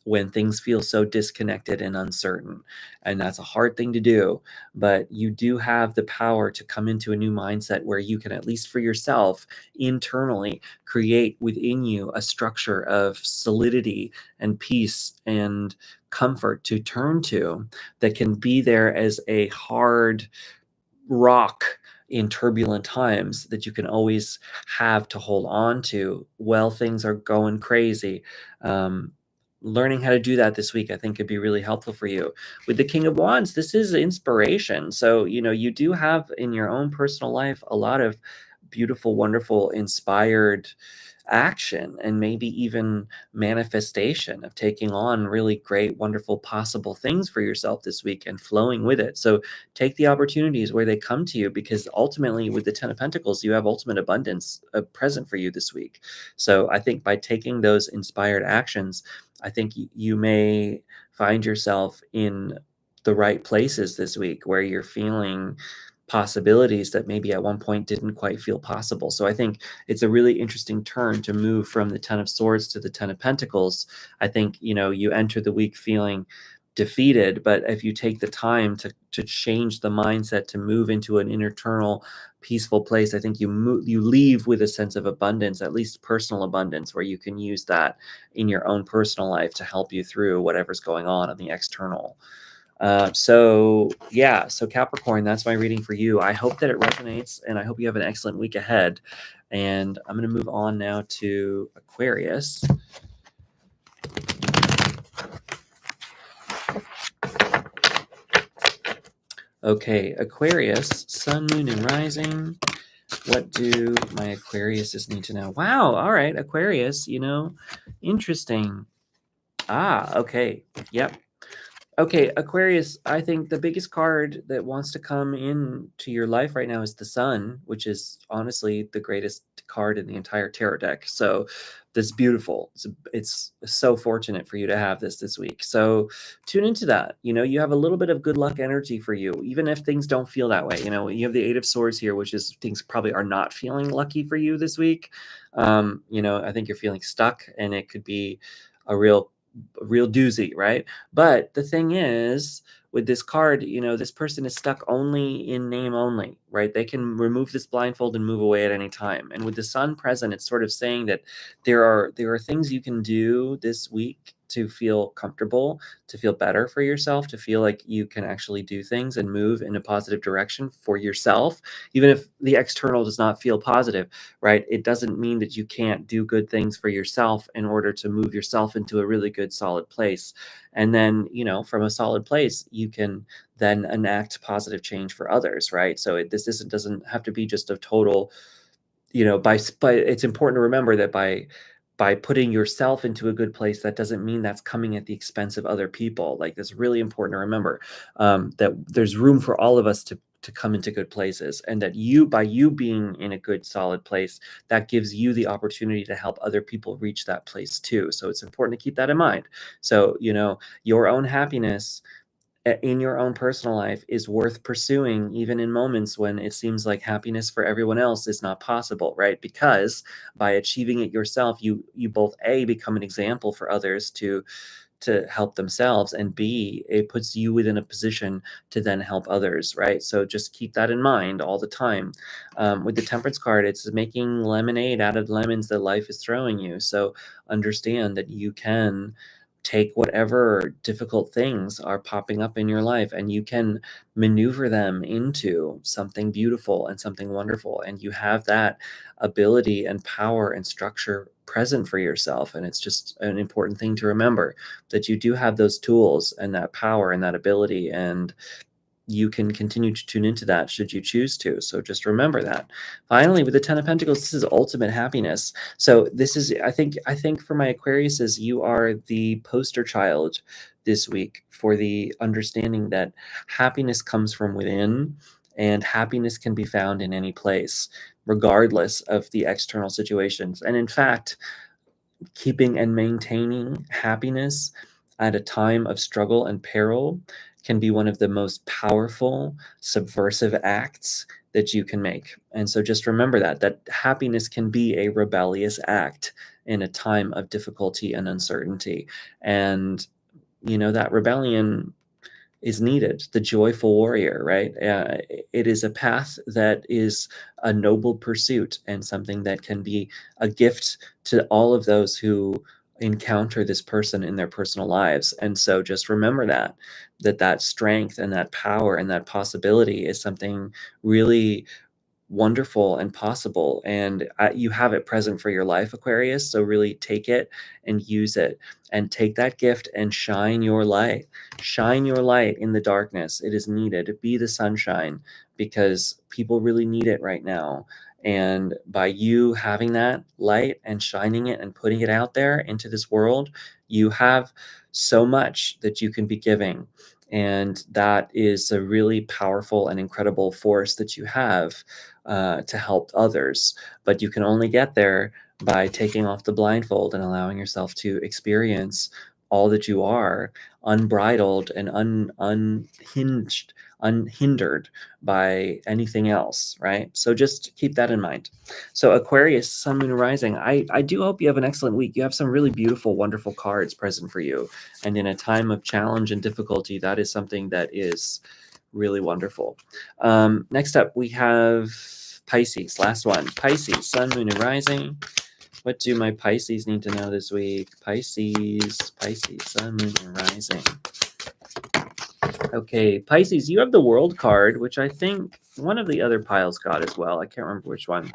when things feel so disconnected and uncertain. And that's a hard thing to do, but you do have the power to come into a new mindset where you can, at least for yourself, internally create within you a structure of solidity and peace and comfort to turn to, that can be there as a hard rock in turbulent times, that you can always have to hold on to while things are going crazy. Learning how to do that this week, I think, could be really helpful for you. With the King of Wands, this is inspiration. So, you do have in your own personal life a lot of beautiful, wonderful, inspired action, and maybe even manifestation of taking on really great, wonderful, possible things for yourself this week and flowing with it. So take the opportunities where they come to you, because ultimately with the Ten of Pentacles, you have ultimate abundance present for you this week. So I think by taking those inspired actions, I think you may find yourself in the right places this week where you're feeling possibilities that maybe at one point didn't quite feel possible. So I think it's a really interesting turn to move from the Ten of Swords to the Ten of Pentacles. I think, you enter the week feeling defeated, but if you take the time to change the mindset, to move into an internal peaceful place, I think you leave with a sense of abundance, at least personal abundance, where you can use that in your own personal life to help you through whatever's going on the external. So Capricorn, that's my reading for you. I hope that it resonates, and I hope you have an excellent week ahead. And I'm going to move on now to Aquarius. Okay, Aquarius, Sun, Moon, and Rising. What do my Aquariuses need to know? Wow, all right, Aquarius, interesting. Okay, yep. Okay, Aquarius, I think the biggest card that wants to come into your life right now is the Sun, which is honestly the greatest card in the entire tarot deck. So that's beautiful. It's so fortunate for you to have this week. So tune into that. You have a little bit of good luck energy for you, even if things don't feel that way. You have the Eight of Swords here, which is things probably are not feeling lucky for you this week. I think you're feeling stuck, and it could be a real doozy, right? But the thing is, with this card, this person is stuck only in name only, right? They can remove this blindfold and move away at any time. And with the Sun present, it's sort of saying that there are things you can do this week to feel comfortable, to feel better for yourself, to feel like you can actually do things and move in a positive direction for yourself, even if the external does not feel positive, right? It doesn't mean that you can't do good things for yourself in order to move yourself into a really good, solid place. And then, from a solid place, you can then enact positive change for others, right? So this doesn't have to be just a total, by it's important to remember that by putting yourself into a good place, that doesn't mean that's coming at the expense of other people. Like, that's really important to remember, that there's room for all of us to come into good places, and that by you being in a good, solid place, that gives you the opportunity to help other people reach that place too. So it's important to keep that in mind. So, your own happiness in your own personal life is worth pursuing, even in moments when it seems like happiness for everyone else is not possible, right? Because by achieving it yourself, you both become an example for others to to help themselves, and B, it puts you within a position to then help others, right? So just keep that in mind all the time. With the Temperance card, it's making lemonade out of the lemons that life is throwing you. So understand that you can take whatever difficult things are popping up in your life and you can maneuver them into something beautiful and something wonderful. And you have that ability and power and structure present for yourself. And it's just an important thing to remember that you do have those tools and that power and that ability. And you can continue to tune into that should you choose to. So just remember that. Finally, with the Ten of Pentacles, this is ultimate happiness. So this is, I think for my Aquariuses, you are the poster child this week for the understanding that happiness comes from within, and happiness can be found in any place, regardless of the external situations. And in fact, keeping and maintaining happiness at a time of struggle and peril can be one of the most powerful subversive acts that you can make. And so just remember that happiness can be a rebellious act in a time of difficulty and uncertainty. And that rebellion is needed, the joyful warrior, right? It is a path that is a noble pursuit and something that can be a gift to all of those who encounter this person in their personal lives. And so just remember that strength and that power and that possibility is something really wonderful and possible, and you have it present for your life, Aquarius. So really take it and use it, and take that gift and shine your light in the darkness. It is needed. Be the sunshine, because people really need it right now. And by you having that light and shining it and putting it out there into this world, you have so much that you can be giving. And that is a really powerful and incredible force that you have to help others. But you can only get there by taking off the blindfold and allowing yourself to experience all that you are, unbridled and unhindered by anything else, right? So just keep that in mind. So Aquarius, Sun, Moon, Rising, I do hope you have an excellent week. You have some really beautiful, wonderful cards present for you. And in a time of challenge and difficulty, that is something that is really wonderful. Next up, we have Pisces, last one. Pisces, Sun, Moon, and Rising. What do my Pisces need to know this week? Pisces, Sun, Moon, and Rising. Okay, Pisces, you have the World card, which I think one of the other piles got as well. I can't remember which one.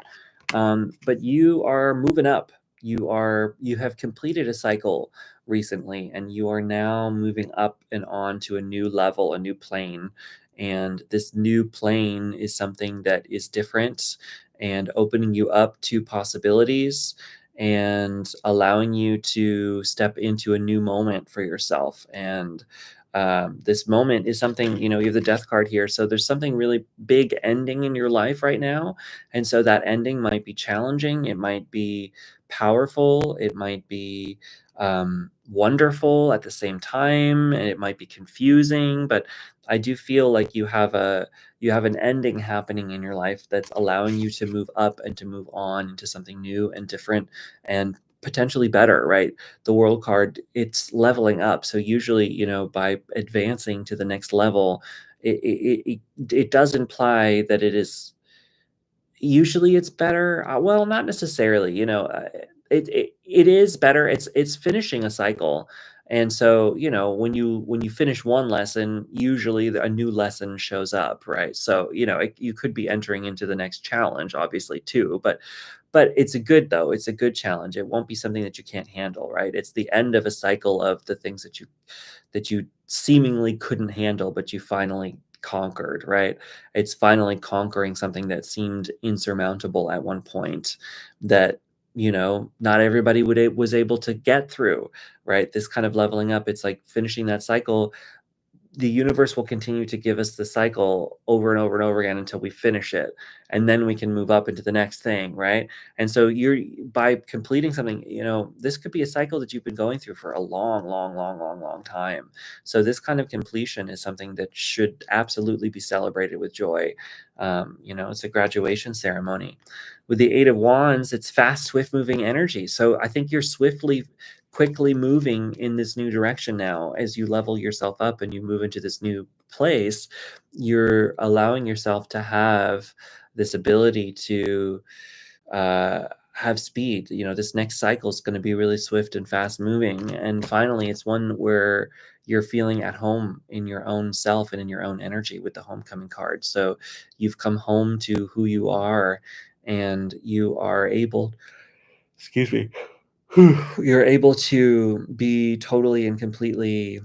But you are moving up. You have completed a cycle recently, and you are now moving up and on to a new level, a new plane. And this new plane is something that is different and opening you up to possibilities and allowing you to step into a new moment for yourself. And this moment is something, you have the Death card here. So there's something really big ending in your life right now. And so that ending might be challenging. It might be powerful. It might be wonderful at the same time. And it might be confusing, but I do feel like you have an ending happening in your life that's allowing you to move up and to move on into something new and different and potentially better, right? The World card, it's leveling up. So usually, by advancing to the next level, it does imply that it is, usually it's better. Well, not necessarily, it is better. It's finishing a cycle. And so, when you finish one lesson, usually a new lesson shows up, right? So, you could be entering into the next challenge, obviously, too, but it's a good, though. It's a good challenge. It won't be something that you can't handle, right? It's the end of a cycle of the things that you seemingly couldn't handle, but you finally conquered, right? It's finally conquering something that seemed insurmountable at one point that, not everybody was able to get through, right? This kind of leveling up, it's like finishing that cycle. The universe will continue to give us the cycle over and over and over again until we finish it, and then we can move up into the next thing, right? And so by completing something, this could be a cycle that you've been going through for a long, long, long, long, long time. So this kind of completion is something that should absolutely be celebrated with joy. It's a graduation ceremony. With the Eight of Wands, it's fast, swift moving energy. So I think you're swiftly quickly moving in this new direction now. As you level yourself up and you move into this new place, you're allowing yourself to have this ability to have speed. This next cycle is going to be really swift and fast moving. And finally, it's one where you're feeling at home in your own self and in your own energy with the homecoming card. So you've come home to who you are, and you are able, excuse me, you're able to be totally and completely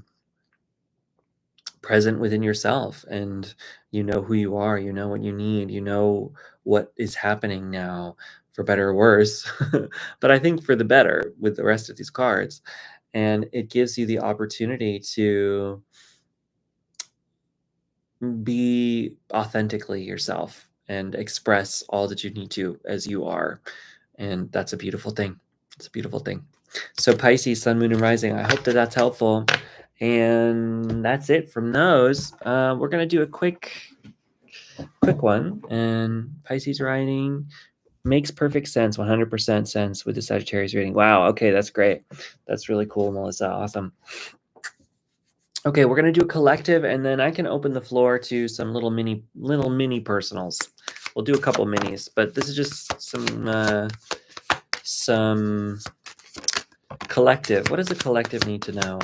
present within yourself, and you know who you are, you know what you need, you know what is happening now, for better or worse. But I think for the better with the rest of these cards. And it gives you the opportunity to be authentically yourself and express all that you need to as you are. And that's a beautiful thing. It's a beautiful thing. So Pisces, Sun, Moon, and Rising, I hope that that's helpful. And that's it from those. We're going to do a quick one. And Pisces rising makes perfect sense, 100% sense with the Sagittarius reading. Wow. Okay, that's great. That's really cool, Melissa. Awesome. Okay, we're going to do a collective, and then I can open the floor to some little mini personals. We'll do a couple minis, but this is just some collective. What does a collective need to know?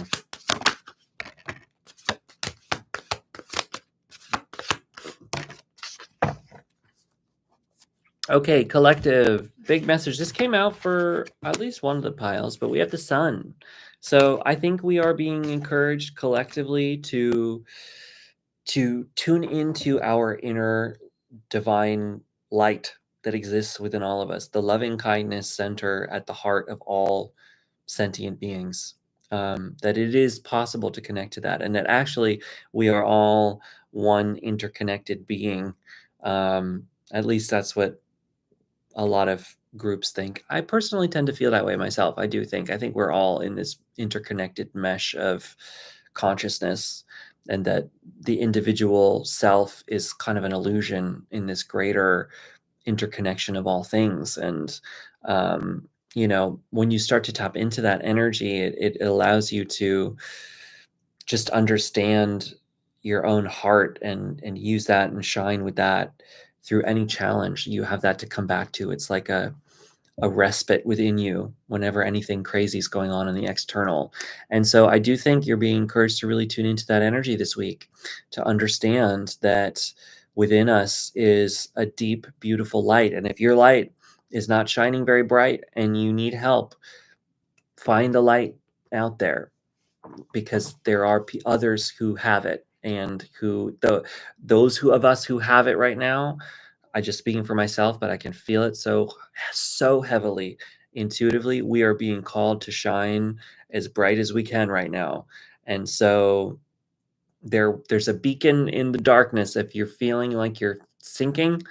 Okay, collective, big message. This came out for at least one of the piles, but we have the sun. So I think we are being encouraged collectively to tune into our inner divine light that exists within all of us, the loving kindness center at the heart of all sentient beings. That it is possible to connect to that, and that actually we are all one interconnected being. At least that's what a lot of groups think. I personally tend to feel that way myself. I think we're all in this interconnected mesh of consciousness, and that the individual self is kind of an illusion in this greater interconnection of all things. And when you start to tap into that energy, it allows you to just understand your own heart, and use that and shine with that through any challenge. You have that to come back to. It's like a respite within you whenever anything crazy is going on in the external. And so I do think you're being encouraged to really tune into that energy this week, to understand that within us is a deep, beautiful light. And if your light is not shining very bright and you need help, find the light out there, because there are others who have it, and those of us who have it right now. I just speaking for myself, but I can feel it so heavily, intuitively. We are being called to shine as bright as we can right now. And so there's a beacon in the darkness. If you're feeling like you're sinking,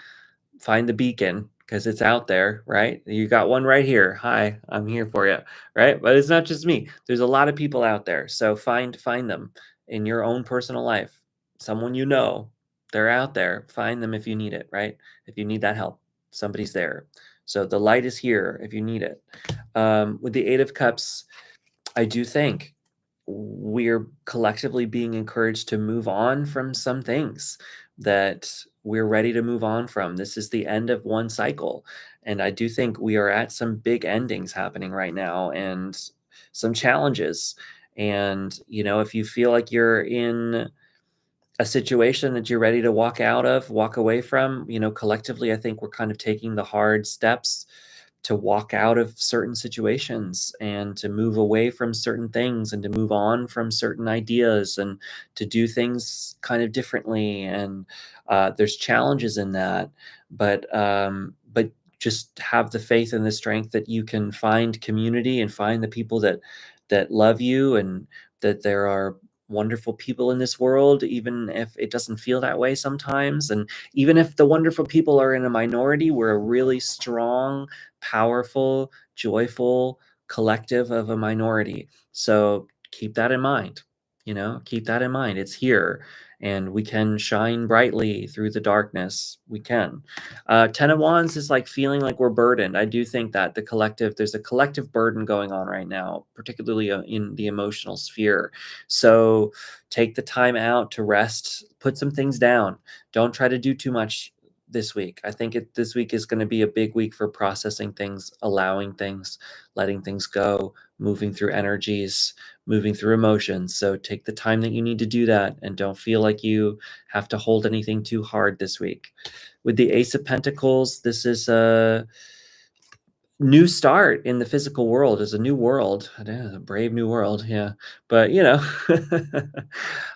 find the beacon, because it's out there, right? You got one right here. Hi, I'm here for you, right? But it's not just me. There's a lot of people out there. So find them in your own personal life. Someone they're out there. Find them if you need it, right? If you need that help, somebody's there. So the light is here if you need it. With the Eight of Cups, I do think we're collectively being encouraged to move on from some things that we're ready to move on from. This is the end of one cycle. And I do think we are at some big endings happening right now, and some challenges. And, if you feel like you're in a situation that you're ready to walk away from, collectively, I think we're kind of taking the hard steps to walk out of certain situations, and to move away from certain things, and to move on from certain ideas, and to do things kind of differently. And there's challenges in that, but just have the faith and the strength that you can find community, and find the people that love you, and that there are wonderful people in this world, even if it doesn't feel that way sometimes. And even if the wonderful people are in a minority, we're a really strong, powerful, joyful collective of a minority. So keep that in mind. Keep that in mind. It's here. and we can shine brightly through the darkness. We can. 10 of Wands is like feeling like we're burdened. I do think that there's a collective burden going on right now, particularly in the emotional sphere. So take the time out to rest, put some things down. Don't try to do too much this week. I think this week is going to be a big week for processing things, allowing things, letting things go, moving through energies, moving through emotions. So take the time that you need to do that, and don't feel like you have to hold anything too hard this week. With the Ace of Pentacles, this is a new start in the physical world. Is a new world, a brave new world. Yeah, but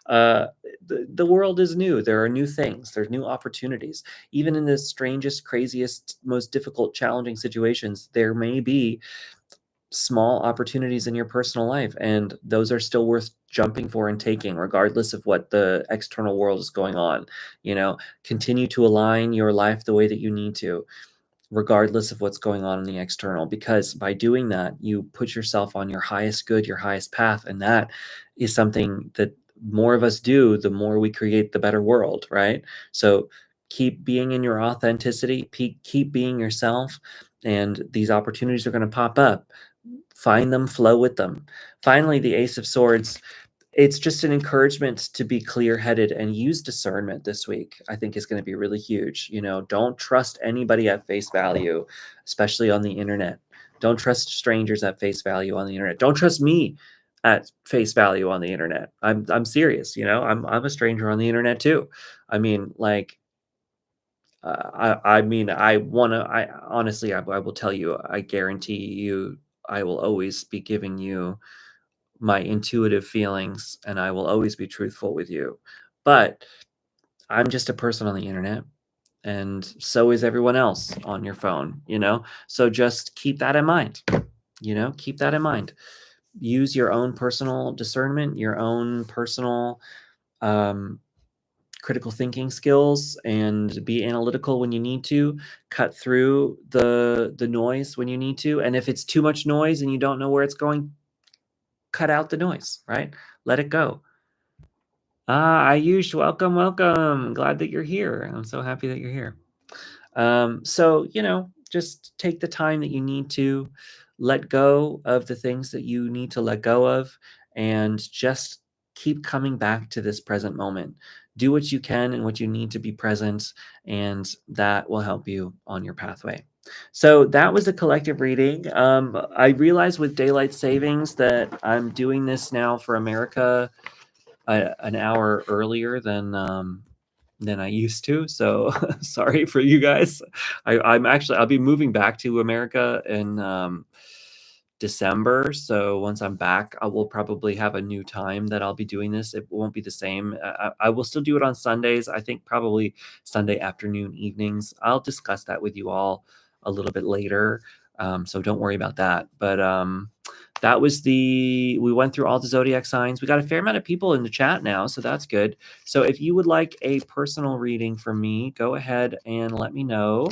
uh, the world is new. There are new things, there's new opportunities. Even in the strangest, craziest, most difficult, challenging situations, there may be small opportunities in your personal life, and those are still worth jumping for and taking, regardless of what the external world is going on. Continue to align your life the way that you need to, regardless of what's going on in the external, because by doing that, you put yourself on your highest good, your highest path. And that is something that more of us do, the more we create the better world, right? So keep being in your authenticity, keep being yourself, and these opportunities are going to pop up. Find them, flow with them. Finally, the Ace of Swords, it's just an encouragement to be clear-headed and use discernment this week. I think is going to be really huge. Don't trust anybody at face value, especially on the internet. Don't trust strangers at face value on the internet. Don't trust me at face value on the internet. I'm serious. I'm a stranger on the internet too. I mean, like, I honestly, I will tell you, I guarantee you, I will always be giving you my intuitive feelings, and I will always be truthful with you. But I'm just a person on the internet, and so is everyone else on your phone, So just keep that in mind. Keep that in mind. Use your own personal discernment, your own personal critical thinking skills, and be analytical when you need to. Cut through the noise when you need to. And if it's too much noise and you don't know where it's going, cut out the noise, right? Let it go. Ayush, welcome, welcome. Glad that you're here. I'm so happy that you're here. So, just take the time that you need to, let go of the things that you need to let go of, and just keep coming back to this present moment. Do what you can and what you need to be present, and that will help you on your pathway. So that was a collective reading. I realized with daylight savings that I'm doing this now for America an hour earlier than I used to. So sorry for you guys. I'll be moving back to America in December. So once I'm back, I will probably have a new time that I'll be doing this. It won't be the same. I will still do it on Sundays. I think probably Sunday afternoon, evenings. I'll discuss that with you all a little bit later. So don't worry about that. But we went through all the zodiac signs. We got a fair amount of people in the chat now, so that's good. So if you would like a personal reading from me, go ahead and let me know.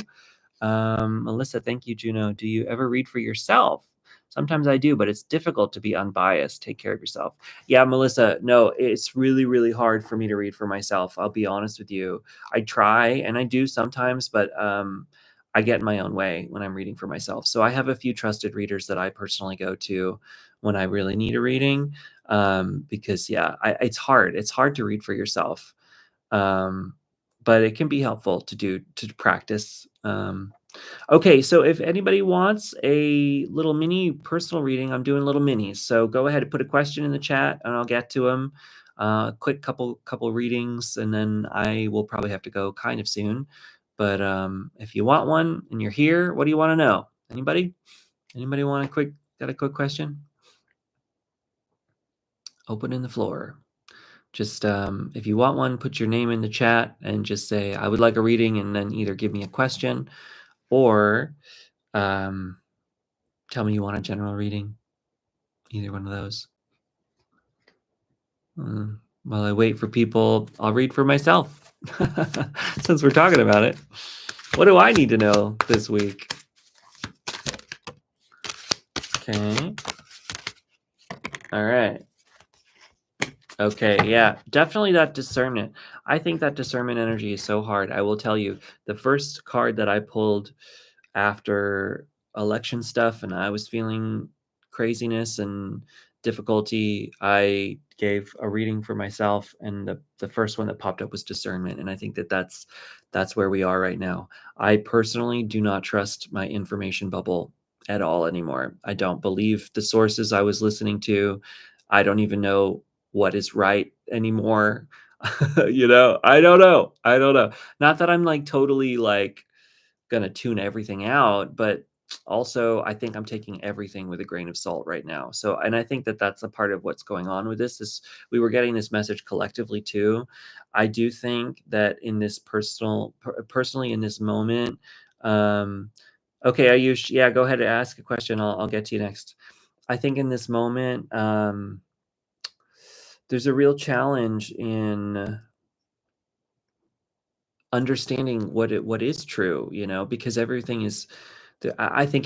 Melissa, thank you. Juno, do you ever read for yourself? Sometimes I do, but it's difficult to be unbiased. Take care of yourself. Yeah, Melissa, no, it's really, really hard for me to read for myself. I'll be honest with you. I try, and I do sometimes, but I get in my own way when I'm reading for myself. So I have a few trusted readers that I personally go to when I really need a reading, because it's hard. It's hard to read for yourself, but it can be helpful to practice. Okay, so if anybody wants a little mini personal reading, I'm doing little minis. So go ahead and put a question in the chat, and I'll get to them. Quick couple readings, and then I will probably have to go kind of soon. But if you want one and you're here, what do you want to know? Anybody want got a quick question? Open in the floor. Just if you want one, put your name in the chat and just say, I would like a reading, and then either give me a question or tell me you want a general reading. Either one of those. While I wait for people, I'll read for myself. Since we're talking about it. What do I need to know this week? Okay. All right. Okay, yeah, definitely that discernment. I think that discernment energy is so hard. I will tell you, the first card that I pulled after election stuff and I was feeling craziness and difficulty, I gave a reading for myself, and the first one that popped up was discernment, and I think that that's where we are right now. I personally do not trust my information bubble at all anymore. I don't believe the sources I was listening to. I don't even know what is right anymore. I don't know. I don't know. Not that I'm like totally like gonna tune everything out, but also I think I'm taking everything with a grain of salt right now. So, and I think that that's a part of what's going on with this. Is we were getting this message collectively too. I do think that in this personally in this moment, um, okay, Ayush, yeah, go ahead and ask a question. I'll get to you next. I think in this moment, there's a real challenge in understanding what is true, because everything is I think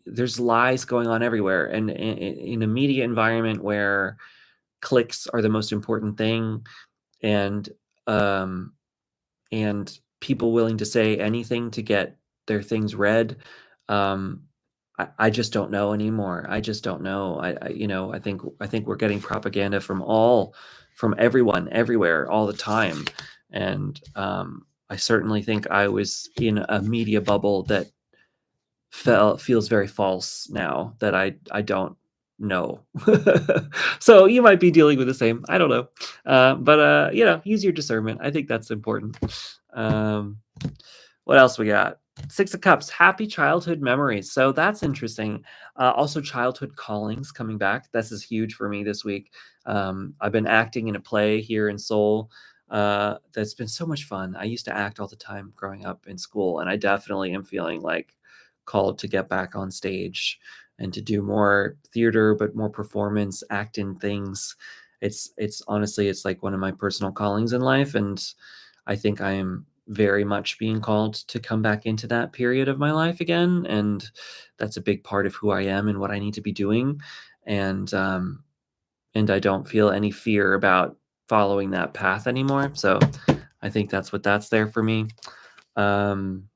there's lies going on everywhere, and in a media environment where clicks are the most important thing, and um and people willing to say anything to get their things read. um I just don't know anymore. I just don't know. I think we're getting propaganda from everyone everywhere all the time, and I certainly think I was in a media bubble that feels very false now that I don't know. So you might be dealing with the same. I don't know. But use your discernment. I think that's important. Um, what else we got? Six of Cups, happy childhood memories. So that's interesting. Also, childhood callings coming back. This is huge for me this week. I've been acting in a play here in Seoul. That's been so much fun. I used to act all the time growing up in school, and I definitely am feeling like called to get back on stage and to do more theater, but more performance, act in things. It's honestly, it's like one of my personal callings in life, and I think I am very much being called to come back into that period of my life again, and that's a big part of who I am and what I need to be doing. And I don't feel any fear about following that path anymore. So I think that's what that's there for me. Um,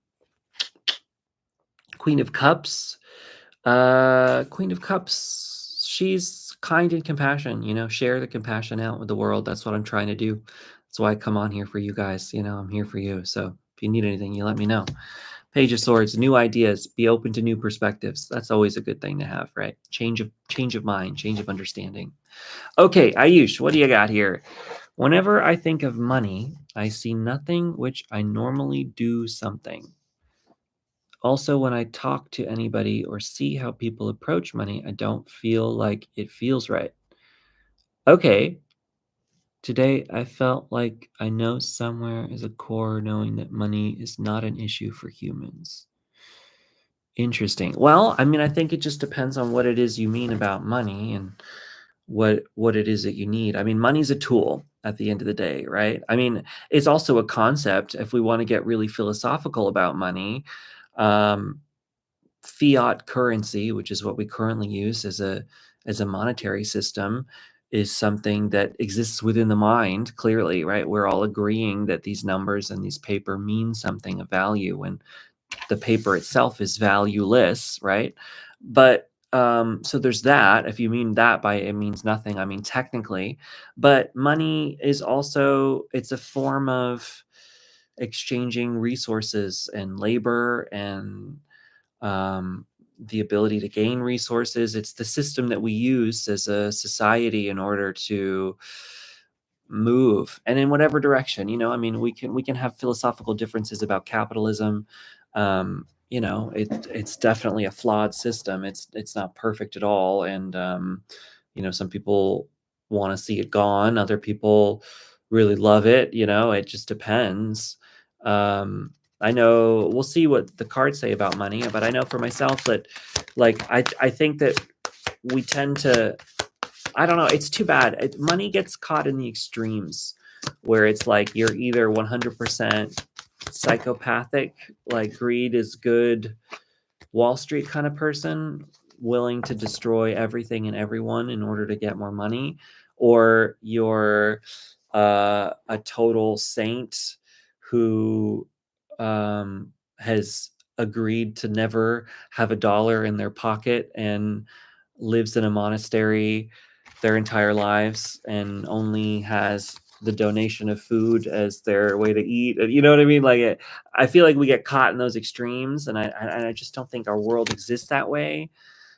Queen of Cups. Queen of Cups, she's kind and compassion, share the compassion out with the world. That's what I'm trying to do. That's why I come on here for you guys. I'm here for you. So if you need anything, you let me know. Page of Swords, new ideas, be open to new perspectives. That's always a good thing to have, right? Change of mind, change of understanding. Okay, Ayush, what do you got here? Whenever I think of money, I see nothing which I normally do something. Also, when I talk to anybody or see how people approach money, I don't feel like it feels right. Okay. Today, I felt like I know somewhere is a core knowing that money is not an issue for humans. Interesting. Well, I mean, I think it just depends on what it is you mean about money and what it is that you need. I mean, money's a tool at the end of the day, right? I mean, it's also a concept. If we want to get really philosophical about money, um, fiat currency, which is what we currently use as a monetary system, is something that exists within the mind. Clearly, right? We're all agreeing that these numbers and these paper mean something of value when the paper itself is valueless, right? But so there's that. If you mean that by it means nothing, I mean technically. But money is also, it's a form of exchanging resources and labor and the ability to gain resources. It's the system that we use as a society in order to move and in whatever direction. I mean, we can have philosophical differences about capitalism. It's definitely a flawed system. It's not perfect at all, and some people want to see it gone. Other people really love it. It just depends. I know we'll see what the cards say about money, but I know for myself that, like, I think that we tend to, I don't know, it's too bad. Money gets caught in the extremes where it's like you're either 100% psychopathic, like greed is good, Wall Street kind of person, willing to destroy everything and everyone in order to get more money, or you're a total saint who has agreed to never have a dollar in their pocket and lives in a monastery their entire lives and only has the donation of food as their way to eat. You know what I mean? Like, I feel like we get caught in those extremes, and I just don't think our world exists that way.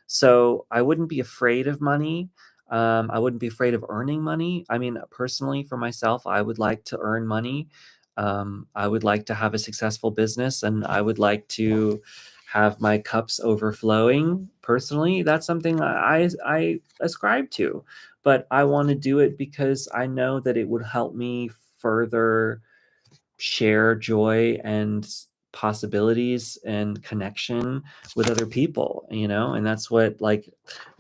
So I wouldn't be afraid of money. I wouldn't be afraid of earning money. I mean, personally, for myself, I would like to earn money. I would like to have a successful business, and I would like to have my cups overflowing. Personally, that's something I ascribe to, but I want to do it because I know that it would help me further share joy and possibilities and connection with other people, and that's what, like,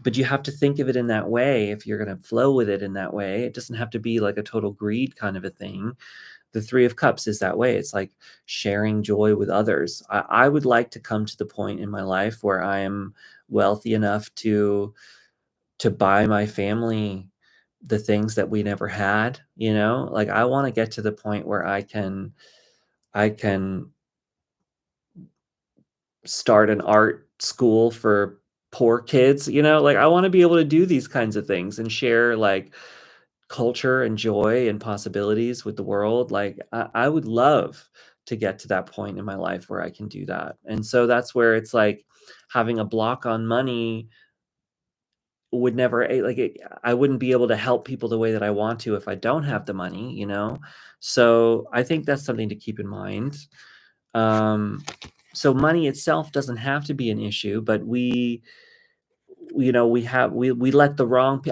but you have to think of it in that way. If you're going to flow with it in that way, it doesn't have to be like a total greed kind of a thing. The Three of Cups is that way. It's like sharing joy with others. I would like to come to the point in my life where I am wealthy enough to buy my family the things that we never had. Like, I want to get to the point where I can start an art school for poor kids. Like, I want to be able to do these kinds of things and share, like, culture and joy and possibilities with the world. Like, I would love to get to that point in my life where I can do that. And so that's where it's like having a block on money would never I wouldn't be able to help people the way that I want to if I don't have the money. So I think that's something to keep in mind. So money itself doesn't have to be an issue, but we let the wrong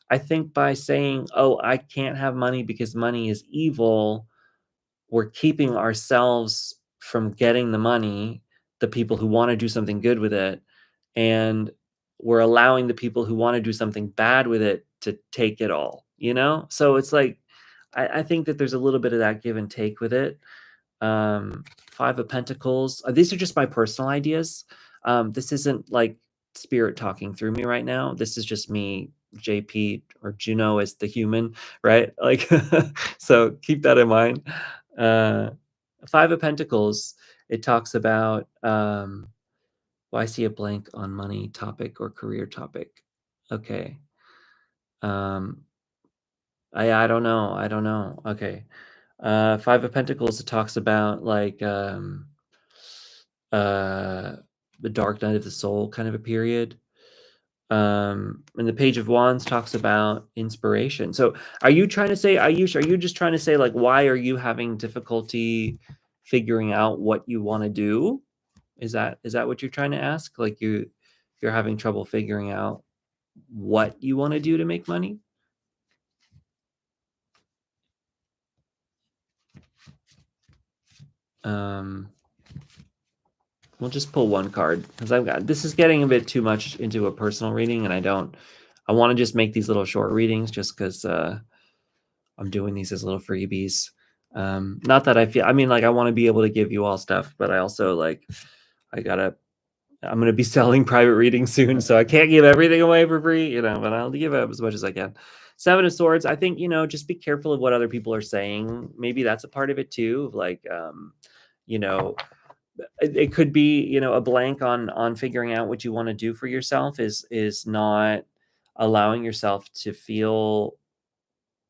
I think by saying, oh, I can't have money because money is evil, we're keeping ourselves from getting the money, the people who want to do something good with it, and we're allowing the people who want to do something bad with it to take it all. So it's like, I think that there's a little bit of that give and take with it. Five of Pentacles. These are just my personal ideas. This isn't like spirit talking through me right now. This is just me, JP, or Juno as the human, right? Like, so keep that in mind. Uh, Five of Pentacles, it talks about, well, I see a blank on money topic or career topic. Okay. Um, I don't know. I don't know. Okay. Five of Pentacles, it talks about, like, uh, the dark night of the soul kind of a period. And the Page of Wands talks about inspiration. So are you trying to say, Ayush, are you just trying to say, like, why are you having difficulty figuring out what you want to do? Is that what you're trying to ask? Like, you're having trouble figuring out what you want to do to make money? We'll just pull one card, because this is getting a bit too much into a personal reading, and I want to just make these little short readings just because I'm doing these as little freebies. Not that I mean, like, I want to be able to give you all stuff, but I also, like, I'm going to be selling private readings soon, so I can't give everything away for free, but I'll give it as much as I can. Seven of Swords, I think, just be careful of what other people are saying. Maybe that's a part of it too. Like, it could be, a blank on figuring out what you want to do for yourself is not allowing yourself to feel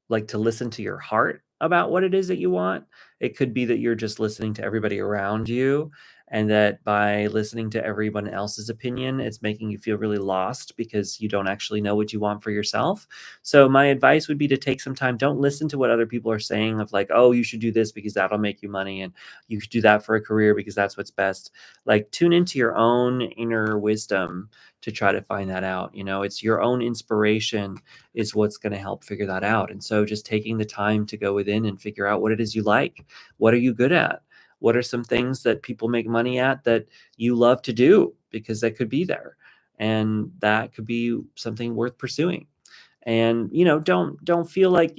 like, to listen to your heart about what it is that you want. It could be that you're just listening to everybody around you, and that by listening to everyone else's opinion, it's making you feel really lost because you don't actually know what you want for yourself. So my advice would be to take some time. Don't listen to what other people are saying of, like, oh, you should do this because that'll make you money, and you should do that for a career because that's what's best. Like, tune into your own inner wisdom to try to find that out. It's your own inspiration is what's going to help figure that out. And so just taking the time to go within and figure out what it is you like. What are you good at? What are some things that people make money at that you love to do? Because that could be there. And that could be something worth pursuing. And, don't feel like,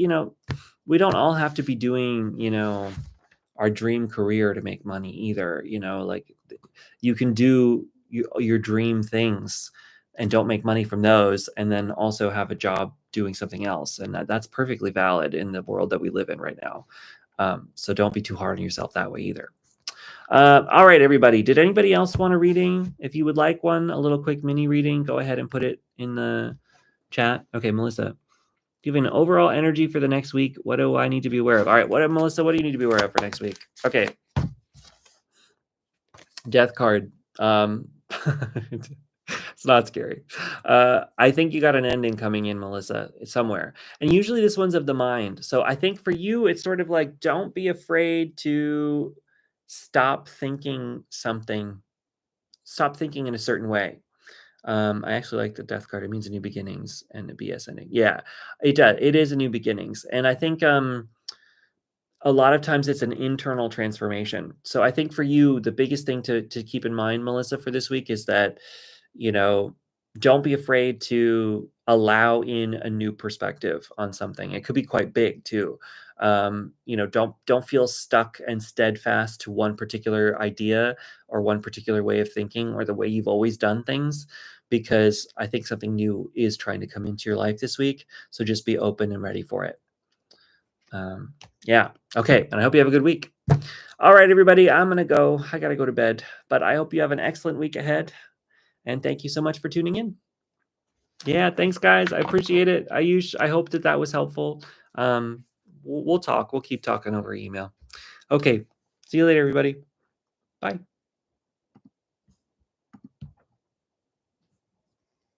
we don't all have to be doing, our dream career to make money either. Like, you can do your dream things and don't make money from those, and then also have a job doing something else. And that's perfectly valid in the world that we live in right now. So don't be too hard on yourself that way either. All right, everybody. Did anybody else want a reading? If you would like one, a little quick mini reading, go ahead and put it in the chat. Okay, Melissa. Giving an overall energy for the next week. What do I need to be aware of? All right, Melissa, what do you need to be aware of for next week? Okay. Death card. It's not scary. I think you got an ending coming in, Melissa, somewhere. And usually this one's of the mind. So I think for you, it's sort of like, don't be afraid to stop thinking something. Stop thinking in a certain way. I actually like the death card. It means a new beginnings and a BS ending. Yeah, it does. It is a new beginnings. And I think a lot of times it's an internal transformation. So I think for you, the biggest thing to keep in mind, Melissa, for this week is that, don't be afraid to allow in a new perspective on something. It could be quite big too. Don't feel stuck and steadfast to one particular idea or one particular way of thinking or the way you've always done things, because I think something new is trying to come into your life this week. So just be open and ready for it. Yeah. Okay. And I hope you have a good week. All right, everybody, I'm going to go. I got to go to bed, but I hope you have an excellent week ahead. And thank you so much for tuning in. Yeah. Thanks, guys. I appreciate it. I hope that was helpful. We'll talk. We'll keep talking over email. Okay. See you later, everybody. Bye.